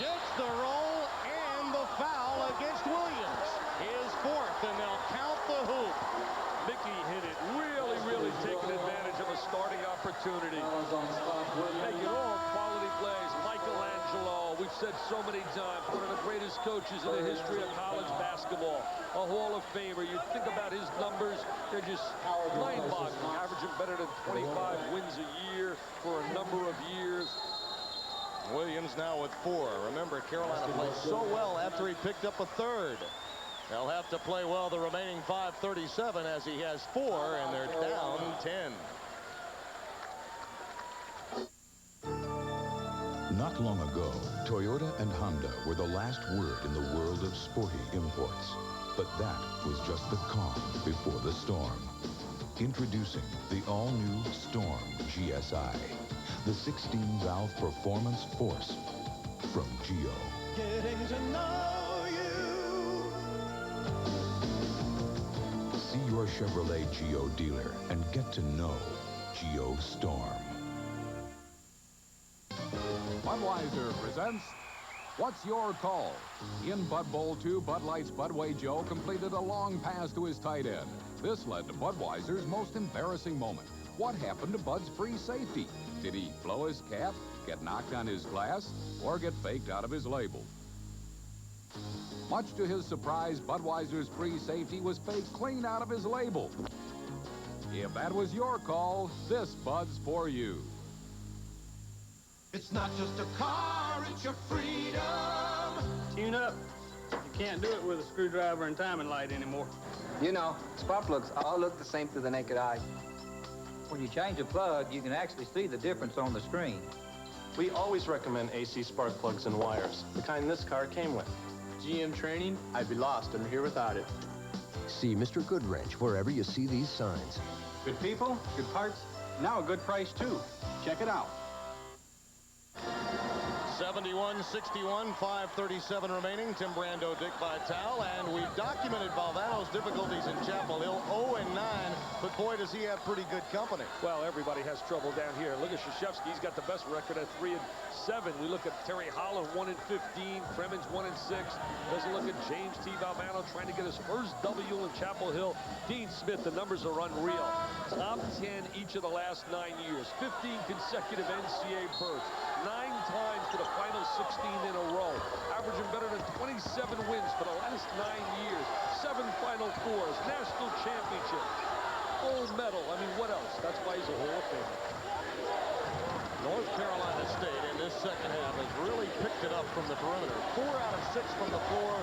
Gets the roll and the foul against Williams. His 4th, and they'll count the hoop. Mickey Hinnett really taking advantage of a starting opportunity. Making all quality plays. Michelangelo, we've said so many times, one of the greatest coaches in the history of college basketball. A Hall of Famer. You think about his numbers, they're just mind-boggling. Averaging better than 25 wins a year for a number of years. Williams now with 4. Remember, Carolina played so well after he picked up a 3rd. They'll have to play well the remaining 5:37 as he has 4, and they're down 10. Not long ago, Toyota and Honda were the last word in the world of sporty imports. But that was just the calm before the storm. Introducing the all-new Storm GSI, the 16-valve performance force from Geo. Getting to know you. See your Chevrolet Geo dealer and get to know Geo Storm. Budweiser presents What's Your Call? In Bud Bowl 2, Bud Light's Budway Joe completed a long pass to his tight end. This led to Budweiser's most embarrassing moment. What happened to Bud's free safety? Did he blow his cap, get knocked on his glass, or get faked out of his label? Much to his surprise, Budweiser's free safety was faked clean out of his label. If that was your call, this Bud's for you. It's not just a car, it's your freedom. Tune up. You can't do it with a screwdriver and timing light anymore. You know, spark plugs all look the same to the naked eye. When you change a plug, you can actually see the difference on the screen. We always recommend AC spark plugs and wires, the kind this car came with. GM training, I'd be lost and here without it. See Mr. Goodwrench wherever you see these signs. Good people, good parts, now a good price too. Check it out. 71-61, 5:37 remaining. Tim Brando, Dick Vitale, and we've documented Valvano's difficulties in Chapel Hill. 0-9, but boy, does he have pretty good company. Well, everybody has trouble down here. Look at Krzyzewski. He's got the best record at 3-7. We look at Terry Holland, 1-15. Kremens, 1-6. Doesn't look at James T. Valvano trying to get his first W in Chapel Hill. Dean Smith, the numbers are unreal. Top 10 each of the last 9 years. 15 consecutive NCAA berths. 9 times to the final 16 in a row. Averaging better than 27 wins for the last 9 years. 7 Final Fours. National championship. Gold medal. I mean, what else? That's why he's a Hall of Famer. North Carolina State in this second half has really picked it up from the perimeter. 4 out of 6 from the floor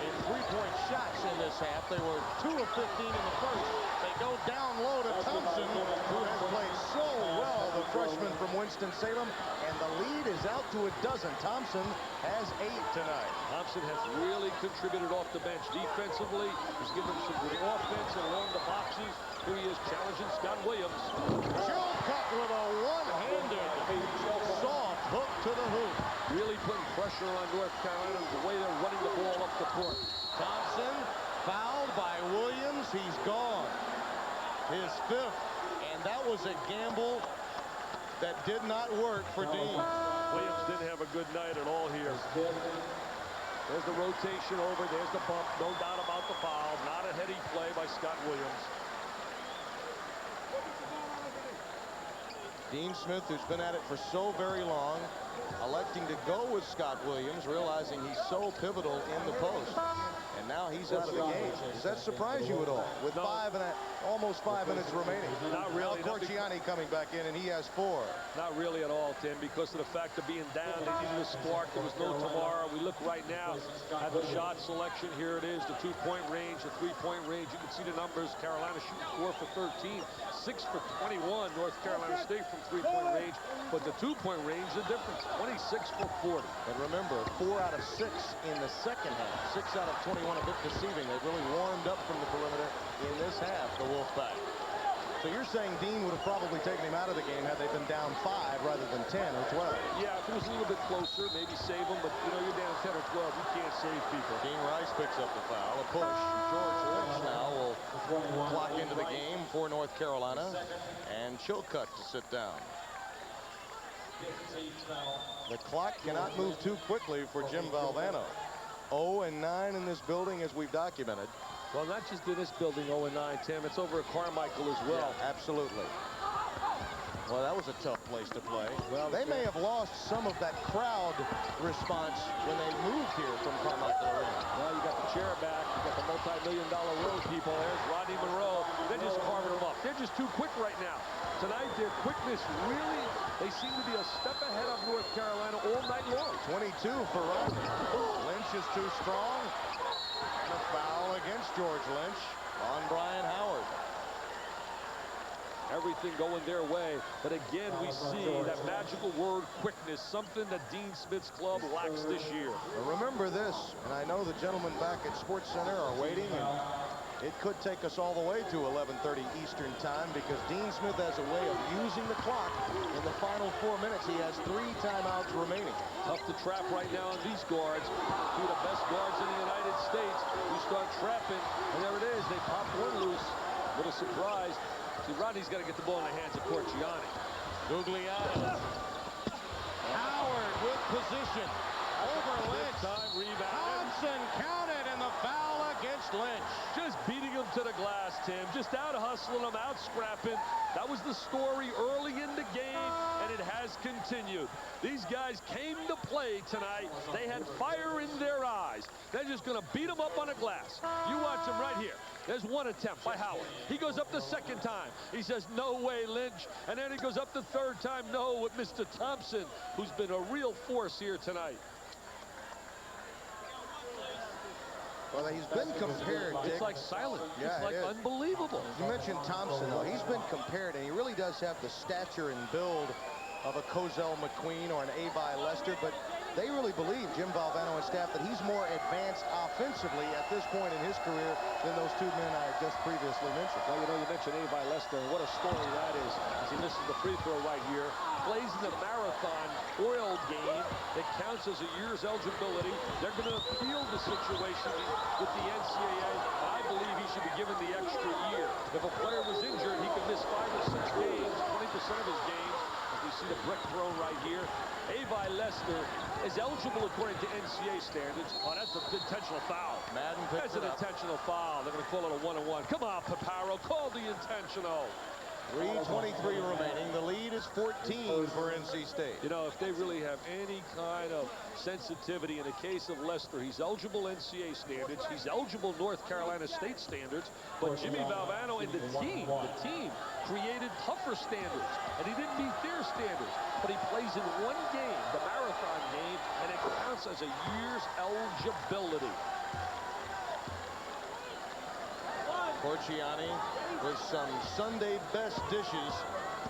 in three-point shots in this half. They were 2 of 15 in the first. They go down low to Thompson, who has played so well, the freshman from Winston-Salem, and the lead is out to a dozen. Thompson has 8 tonight. Thompson has really contributed off the bench defensively. He's given them some good offense and along the boxes. Here he is challenging Scott Williams. Chilcutt with a one-handed soft hook to the hoop. Really putting pressure on North Carolina the way they're running the ball up the court. Thompson fouled by Williams. He's gone. His 5th. And that was a gamble that did not work for Dean. Williams didn't have a good night at all here. There's the rotation over. There's the bump. No doubt about the foul. Not a heady play by Scott Williams. Dean Smith, who's been at it for so very long, electing to go with Scott Williams, realizing he's so pivotal in the post. And now he's out of the game. Does that surprise you at all? With almost 5 minutes remaining. Not really. Now Corchiani coming back in, and he has 4. Not really at all, Tim, because of the fact of being down. They needed a spark. There was no tomorrow. We look right now at the shot selection. Here it is, the 2-point range, the 3-point range. You can see the numbers. Carolina shooting 4 for 13, 6 for 21. North Carolina State from 3-point range. But the 2-point range, the difference, 26 for 40. And remember, 4 out of 6 in the second half. 6 out of 21, a bit deceiving. They've really warmed up from the perimeter in this half, the Wolfpack. So you're saying Dean would have probably taken him out of the game had they been down 5 rather than 10 or 12. Yeah, if it was a little bit closer, maybe save them. But, you know, you're down 10 or 12. You can't save people. Dean Rice picks up the foul. A push. George Lynch now will clock into the game for North Carolina. And Chilcutt to sit down. The clock cannot move too quickly for Jim Valvano. 0-9 in this building, as we've documented. Well, not just in this building, 0-9, Tim. It's over at Carmichael as well. Yeah, absolutely. Well, that was a tough place to play. Well, they may have lost some of that crowd response when they moved here from Carmichael Arena. Well, you got the chair back. You got the multi-million-dollar road people. There's Rodney Monroe. They're just carving them up. They're just too quick right now. Tonight, their quickness really, they seem to be a step ahead of North Carolina all night long. 22 for Rodney. Lynch is too strong. And a foul against George Lynch on Brian Howard. Everything going their way. But again, we see that magical word, quickness, something that Dean Smith's club lacks this year. Well, remember this, and I know the gentlemen back at Sports Center are waiting, and it could take us all the way to 11:30 Eastern time because Dean Smith has a way of using the clock in the final 4 minutes. He has 3 timeouts remaining. Tough to trap right now on these guards. 2 of the best guards in the United States. You start trapping, and there it is. They popped one loose. What a surprise. See, Rodney's got to get the ball in the hands of Corchiani. Guglielmo. Howard with position. Over Lynch. Time rebound. Thompson counted, and the foul against Lynch. Just beating him to the glass, Tim. Just out hustling him, out scrapping. That was the story early in the game, and it has continued. These guys came to play tonight. They had fire in their eyes. They're just going to beat them up on the glass. You watch them right here. There's one attempt by Howard. He goes up the second time. He says, no way, Lynch. And then he goes up the third time. No, with Mr. Thompson, who's been a real force here tonight. Well, he's been compared, Dick. It's like silent. Yeah, it's like unbelievable. You mentioned Thompson, though. He's been compared, and he really does have the stature and build of a Cozell McQueen or an Avi Lester, but they really believe, Jim Valvano and staff, that he's more advanced offensively at this point in his career than those two men I just previously mentioned. Well, you know, you mentioned Avi Lester, and what a story that is as he misses the free throw right here. Plays in the marathon oil game that counts as a year's eligibility. They're going to appeal the situation with the NCAA, and I believe he should be given the extra year. If a player was injured, he could miss 5 or 6 games, 20% of his games. You see the brick thrown right here. Avi Lester is eligible according to NCAA standards. Oh, that's an intentional foul. Madden picks That's an intentional foul. They're going to call it a 1-on-1. Come on, Paparo, call the intentional. 3:23 remaining. The lead is 14 for NC State. You know, if they really have any kind of sensitivity in the case of Lester, he's eligible NCAA standards. He's eligible North Carolina State standards. But Jimmy Valvano and the team created tougher standards. And he didn't meet their standards. But he plays in one game, the marathon game, and it counts as a year's eligibility. Corchiani with some Sunday best dishes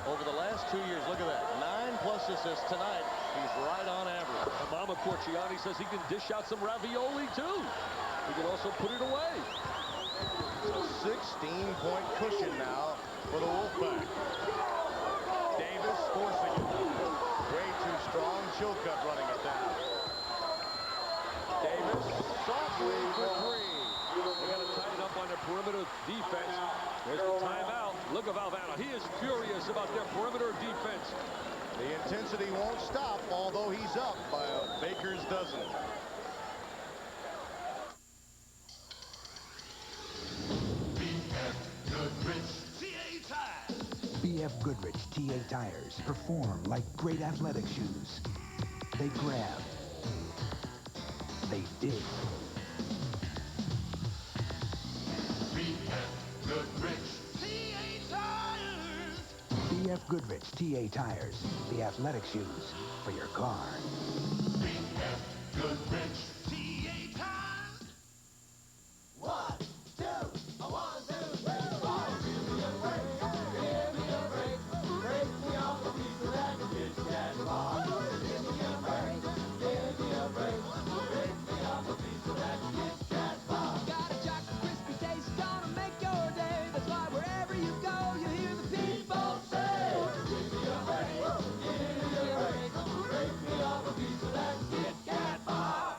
over the last 2 years. Look at that. 9+ assists tonight. He's right on average. And Mama Corchiani says he can dish out some ravioli, too. He can also put it away. So 16-point cushion now for the Wolfpack. Davis forcing it. Way too strong. Chilcutt running it down. Davis softly for 3. They got to tighten up on their perimeter defense. There's the timeout. Look at Valvano. He is furious about their perimeter defense. The intensity won't stop, although he's up by a baker's dozen. BF Goodrich TA tires perform like great athletic shoes. They grab. They dig. BF Goodrich TA tires, the athletic shoes for your car. BF Goodrich TA tires. 1, 2, 1, 2, 3, 4. Give me a break, give me a break. Break me off a piece of that Kit Kat bar. Give me a break, give me a break. Break me off a piece of that Kit Kat bar. Got a chocolate crispy taste, gonna make your day. That's why wherever you go, you hear the people say, give me a break, give me a break. Break me off a piece of that Kit Kat bar.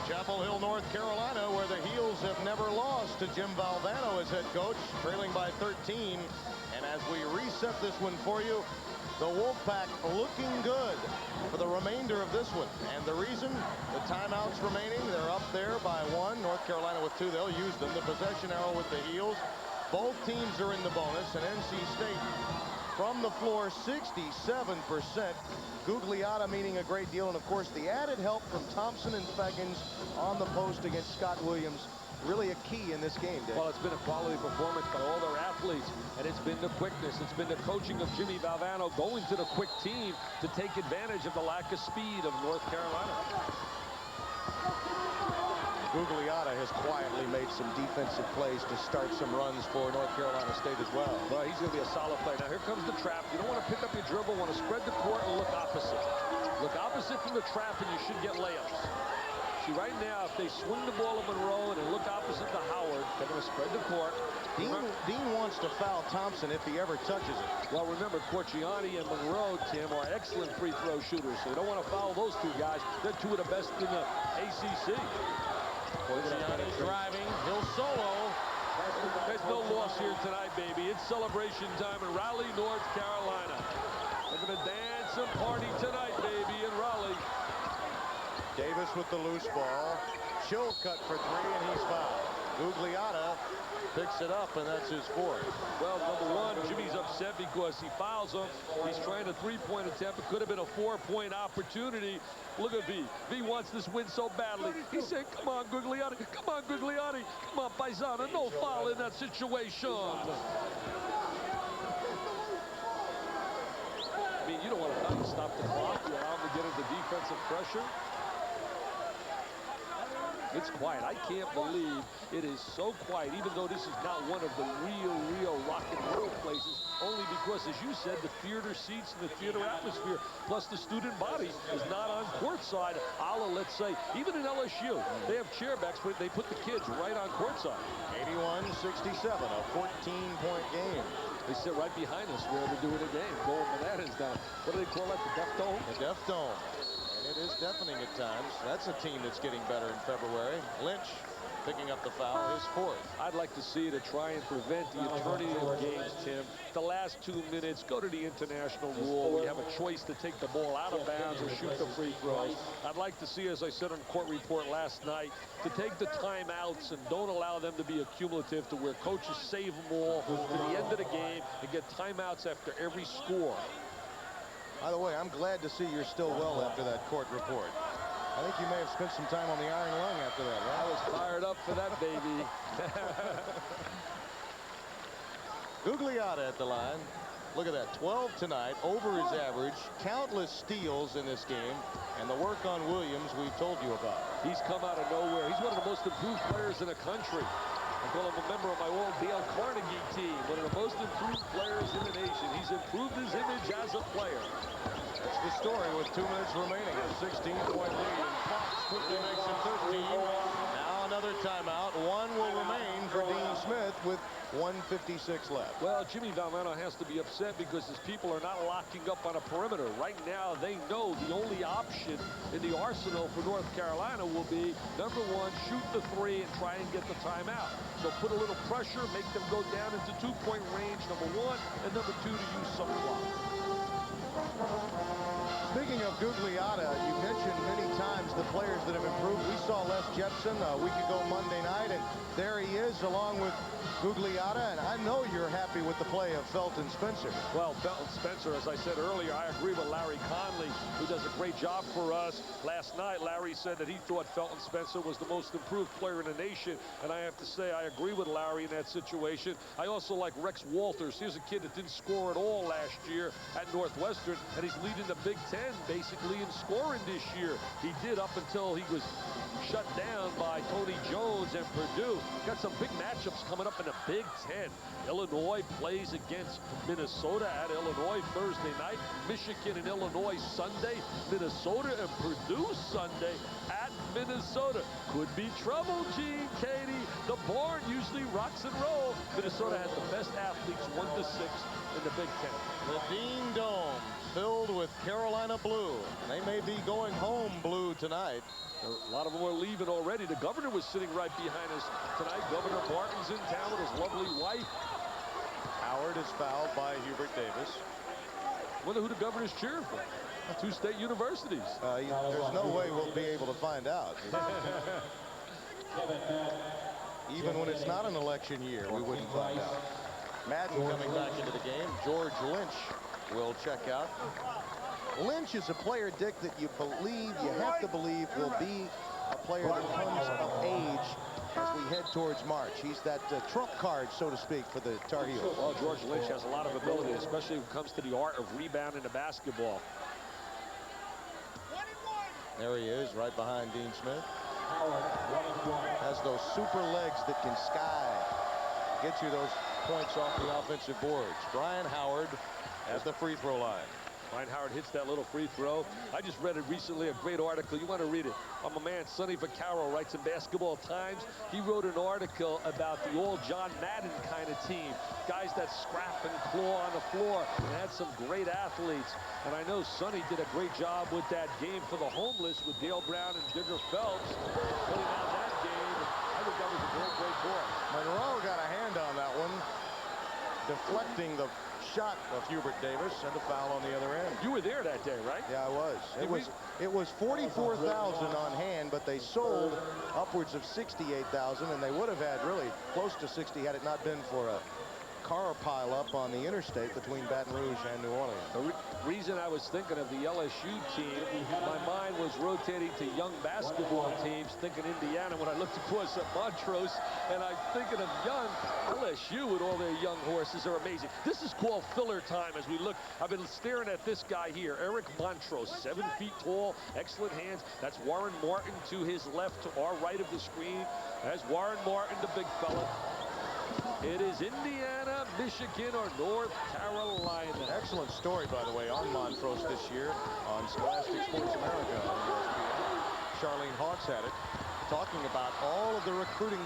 Chapel Hill, North Carolina, where the Heels have never lost to Jim Valvano as head coach, trailing by 13. And as we reset this one for you, the Wolfpack looking good for the remainder of this one. And the reason, the timeouts remaining, they're up there by 1. North Carolina with 2. They'll use them. The possession arrow with the Heels. Both teams are in the bonus, and NC State from the floor 67%. Gugliotta meaning a great deal, and of course the added help from Thompson and Feggins on the post against Scott Williams. Really a key in this game, Dave. Well, it's been a quality performance by all their athletes, and it's been the quickness. It's been the coaching of Jimmy Valvano going to the quick team to take advantage of the lack of speed of North Carolina. Gugliotta has quietly made some defensive plays to start some runs for North Carolina State as well. Well, he's going to be a solid player. Now, here comes the trap. You don't want to pick up your dribble, want to spread the court and look opposite. Look opposite from the trap, and you should get layups. See, right now, if they swing the ball to Monroe and then look opposite to Howard, they're going to spread the court. Dean wants to foul Thompson if he ever touches it. Well, remember, Corchiani and Monroe, Tim, are excellent free throw shooters, so you don't want to foul those two guys. They're two of the best in the ACC. Corchiani driving, he'll solo. There's no loss here tonight, baby. It's celebration time in Raleigh, North Carolina. They're going to dance and party tonight, baby, in Raleigh. Davis with the loose ball. Chilcutt for 3, and he's fouled. Gugliotta picks it up, and that's his 4th. Well, number one, Jimmy's upset because he fouls him. He's trying a 3-point attempt. It could have been a 4-point opportunity. Look at V. V wants this win so badly. He said, come on, Gugliotta. Come on, Gugliotta. Come on, Paisano. No foul in that situation. I mean, mean, you don't want to stop the clock. You allow them to get into defensive pressure. It's quiet. I can't believe it is so quiet, even though this is not one of the real rock and roll places, only because, as you said, the theater seats and the theater atmosphere, plus the student body, is not on courtside. Let's say, even in LSU, they have chairbacks, but they put the kids right on courtside. 81-67, a 14-point game. They sit right behind us where they're doing a game, going bananas down. What do they call that, the Deaf Dome? The Deaf Dome. It is deafening at times. That's a team that's getting better in February. Lynch picking up the foul, his fourth. I'd like to see to try and prevent the eternity of games, Tim. The last 2 minutes, go to the international rule. We have a choice to take the ball out of bounds or shoot the free throws. I'd like to see, as I said on Court Report last night, to take the timeouts and don't allow them to be accumulative, to where coaches save them all to the end of the game and get timeouts after every score. By the way, I'm glad to see you're still well after that Court Report. I think you may have spent some time on the iron lung after that, right? I was fired up for that, baby. Gugliotta at the line. Look at that, 12 tonight, over his average, countless steals in this game, and the work on Williams we've told you about. He's come out of nowhere. He's one of the most improved players in the country. I call him a member of my old Dale Carnegie team, one of the most improved players in the nation. He's improved his image as a player. That's the story with 2 minutes remaining. A 16-point lead, and Fox quickly makes it 13. Now another timeout. One will remain for Dean Smith with 1:56 left. Well, Jimmy Valvano has to be upset because his people are not locking up on a perimeter. Right now, they know the only option in the arsenal for North Carolina will be, number one, shoot the three and try and get the timeout. So put a little pressure, make them go down into two-point range, number one, and number two, to use some block. Speaking of Gugliotta, you mentioned many times the players that have improved. We saw Les Jepson a week ago Monday night, and there he is along with Gugliotta, and I know you're happy with the play of Felton Spencer. Well, Felton Spencer, as I said earlier, I agree with Larry Conley, who does a great job for us. Last night, Larry said that he thought Felton Spencer was the most improved player in the nation, and I have to say I agree with Larry in that situation. I also like Rex Walters. Here's a kid that didn't score at all last year at Northwestern, and he's leading the Big Ten basically in scoring this year. He did up until he was shut down by Tony Jones and Purdue. Got some big matchups coming up in the Big Ten. Illinois plays against Minnesota at Illinois Thursday night. Michigan and Illinois Sunday. Minnesota and Purdue Sunday at Minnesota. Could be trouble, Gene, Katie. The barn usually rocks and rolls. Minnesota has the best athletes 1 to 6 in the Big Ten. The Dean Dome filled with Carolina blue. They may be going home blue tonight. A lot of them are leaving already. The governor was sitting right behind us tonight. Governor Barton's in town with his lovely wife. Howard is fouled by Hubert Davis. Wonder who the governor's cheering for. 2 state universities. There's no way we'll be able to find out. Even when it's not an election year, we wouldn't find out. Madden coming back into the game. George Lynch will check out. Lynch is a player, Dick, that you have to believe will be a player that comes of age as we head towards March. He's that trump card, so to speak, for the Tar Heels. Well, George Lynch has a lot of ability, especially when it comes to the art of rebounding the basketball. There he is, right behind Dean Smith. Has those super legs that can get you those points off the offensive boards. Brian Howard at the free throw line. Brian Howard hits that little free throw. I just read it recently, a great article. You want to read it? My man, Sonny Vaccaro, writes in Basketball Times. He wrote an article about the old John Madden kind of team. Guys that scrap and claw on the floor and had some great athletes. And I know Sonny did a great job with that game for the homeless with Dale Brown and Digger Phelps. Putting out that game. I think that was a great, great ball. Monroe got a hand on that one, deflecting the shot of Hubert Davis, and a foul on the other end. You were there that day, right? Yeah, I was. It was 44,000 on hand, but they sold upwards of 68,000, and they would have had really close to 60 had it not been for a car pileup on the interstate between Baton Rouge and New Orleans. The reason I was thinking of the LSU team, my mind was rotating to young basketball teams, thinking Indiana when I looked across at Montrose, and I'm thinking of young LSU with all their young horses are amazing. This is called filler time as we look. I've been staring at this guy here, Eric Montrose, 7 feet tall, excellent hands. That's Warren Martin to his left, to our right of the screen. That's Warren Martin, the big fella. It is Indiana, Michigan, or North Carolina. Excellent story, by the way, on Montrose this year on Scholastic Sports America on ESPN. Charlene Hawks had it, talking about all of the recruiting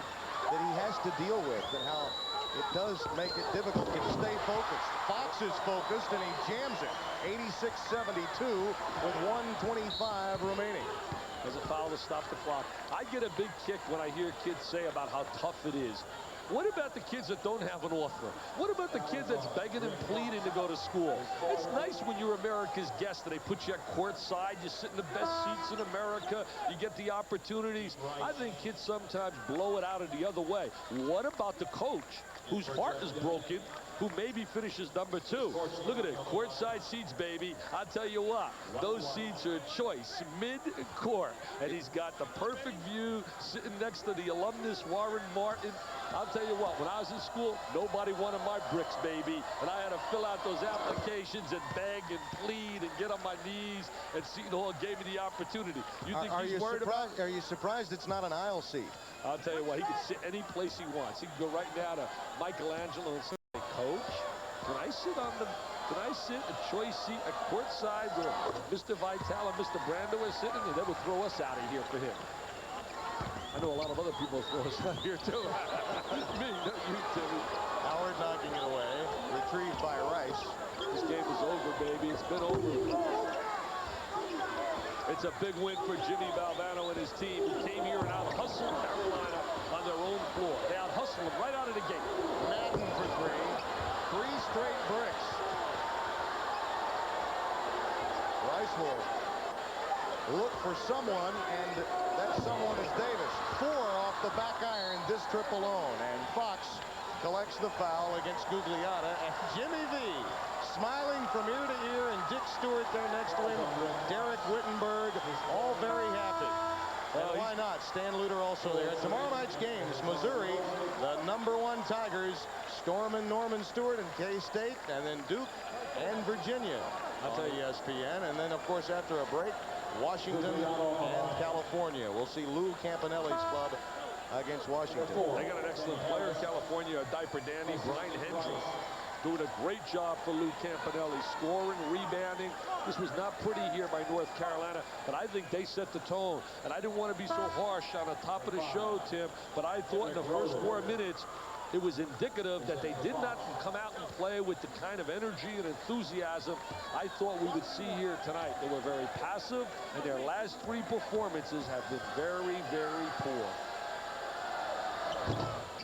that he has to deal with and how it does make it difficult to stay focused. Fox is focused, and he jams it. 86-72 with 1:25 remaining. There's a foul to stop the clock. I get a big kick when I hear kids say about how tough it is. What about the kids that don't have an offer? What about the kid that's begging and pleading to go to school? It's nice when you're America's guest that they put you at courtside. You sit in the best seats in America. You get the opportunities. I think kids sometimes blow it out of the other way. What about the coach whose heart is broken, who maybe finishes number 2? Look at it, courtside seats, baby. I'll tell you what, those seats are choice, mid-court. And he's got the perfect view sitting next to the alumnus Warren Martin. I'll tell you what, when I was in school, nobody wanted my bricks, baby. And I had to fill out those applications and beg and plead and get on my knees, and Seton Hall gave me the opportunity. You think he's worried about? Are you surprised it's not an aisle seat? I'll tell you what, he can sit any place he wants. He can go right now to Michelangelo and say, Coach, can I sit a choice seat at courtside where Mr. Vitale and Mr. Brando are sitting? And they would throw us out of here for him. I know a lot of other people throw us out here too. Me, not you, Timmy. Howard knocking it away, retrieved by Rice. This game is over, baby. It's been over. It's a big win for Jimmy Valvano and his team, who came here and out-hustled Carolina on their own floor. They out-hustled them right out of the gate. Madden for 3 straight bricks. Rice will look for someone, and that someone is Davis. 4 off the back iron this trip alone, and Fox collects the foul against Gugliotta, and Jimmy V smiling from ear to ear, and Dick Stewart there next to him, Derek Wittenberg, all very happy. And why not? Stan Luter also there. Tomorrow night's games, Missouri, the #1 Tigers, storming Norman Stewart and K-State, and then Duke and Virginia on ESPN. And then, of course, after a break, Washington and California. We'll see Lou Campanelli's club against Washington. They got an excellent player in California, a diaper dandy, Brian Hendry. Doing a great job for Lou Campanelli, scoring, rebounding. This was not pretty here by North Carolina, but I think they set the tone. And I didn't want to be so harsh on the top of the show, Tim, but I thought in the first 4 minutes, it was indicative that they did not come out and play with the kind of energy and enthusiasm I thought we would see here tonight. They were very passive, and their last 3 performances have been very, very poor.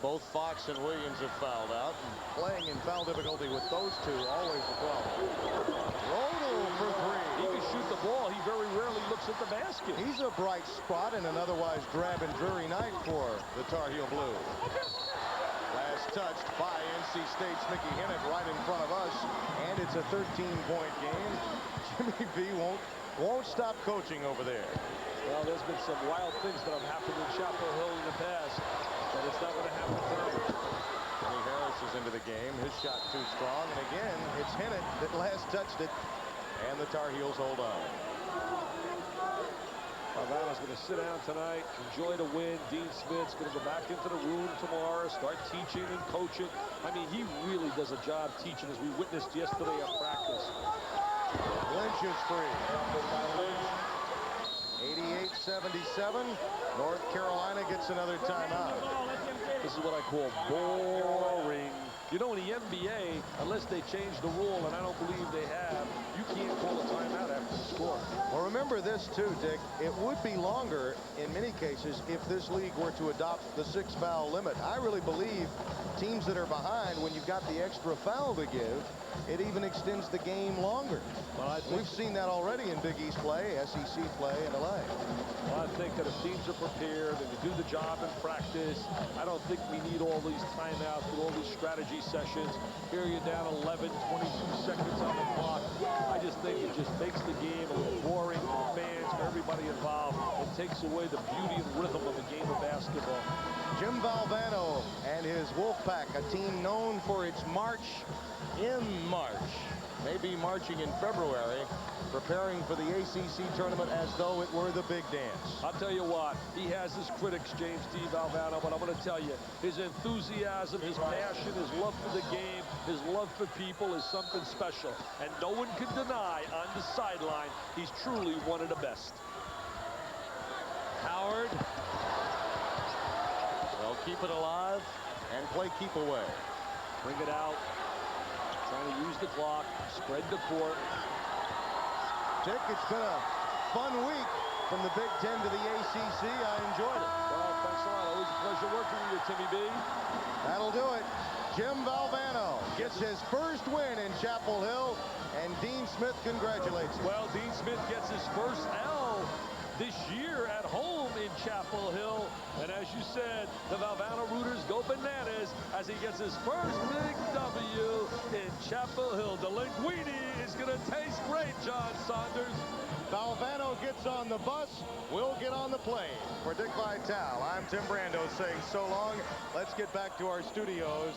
Both Fox and Williams have fouled out, and playing in foul difficulty with those two, always a problem. Rodel for 3. He can shoot the ball. He very rarely looks at the basket. He's a bright spot in an otherwise drab and dreary night for the Tar Heel Blue. Last touched by NC State's Mickey Hennett right in front of us, and it's a 13-point game. Jimmy V won't stop coaching over there. Well, there's been some wild things that have happened in Chapel Hill in the past, but it's not going to happen tonight. Kenny Harris is into the game. His shot too strong, and again, it's Hennett that last touched it, and the Tar Heels hold on. Valvano's going to sit down tonight, enjoy the win. Dean Smith's going to go back into the room tomorrow, start teaching and coaching. I mean, he really does a job teaching, as we witnessed yesterday at practice. Lynch is free. 88-77. North Carolina gets another timeout. This is what I call boring. You know, in the NBA, unless they change the rule, and I don't believe they have, you can't call a timeout after the score. Well, remember this, too, Dick. It would be longer, in many cases, if this league were to adopt the 6-foul limit. I really believe teams that are behind, when you've got the extra foul to give, it even extends the game longer. Well, we've seen that already in Big East play, SEC play in LA. Well, I think that if teams are prepared and they do the job in practice, I don't think we need all these timeouts with all these strategy sessions. Here you're down 11, 22 seconds on the clock. I just think it just makes the game a little boring for fans, for everybody involved. It takes away the beauty and rhythm of the game of basketball. Jim Valvano and his Wolfpack, a team known for its march in March, maybe marching in February, preparing for the ACC tournament as though it were the big dance. I'll tell you what, he has his critics, James D. Valvano, but I'm going to tell you, his enthusiasm, his passion, his love for the game, his love for people is something special. And no one can deny on the sideline, he's truly one of the best. Howard. They'll keep it alive and play keep away. Bring it out. Trying to use the clock. Spread the court. Dick, it's been a fun week from the Big Ten to the ACC. I enjoyed it. Well, thanks a lot. Always a pleasure working with you, Timmy B. That'll do it. Jim Valvano gets his first win in Chapel Hill, and Dean Smith congratulates him. Well, Dean Smith gets his first L this year at home in Chapel Hill. And as you said, the Valvano Rooters go bananas as he gets his first big W in Chapel Hill. The linguine is going to taste great, John Saunders. Valvano gets on the bus. We'll get on the plane. For Dick Vitale, I'm Tim Brando saying so long. Let's get back to our studios.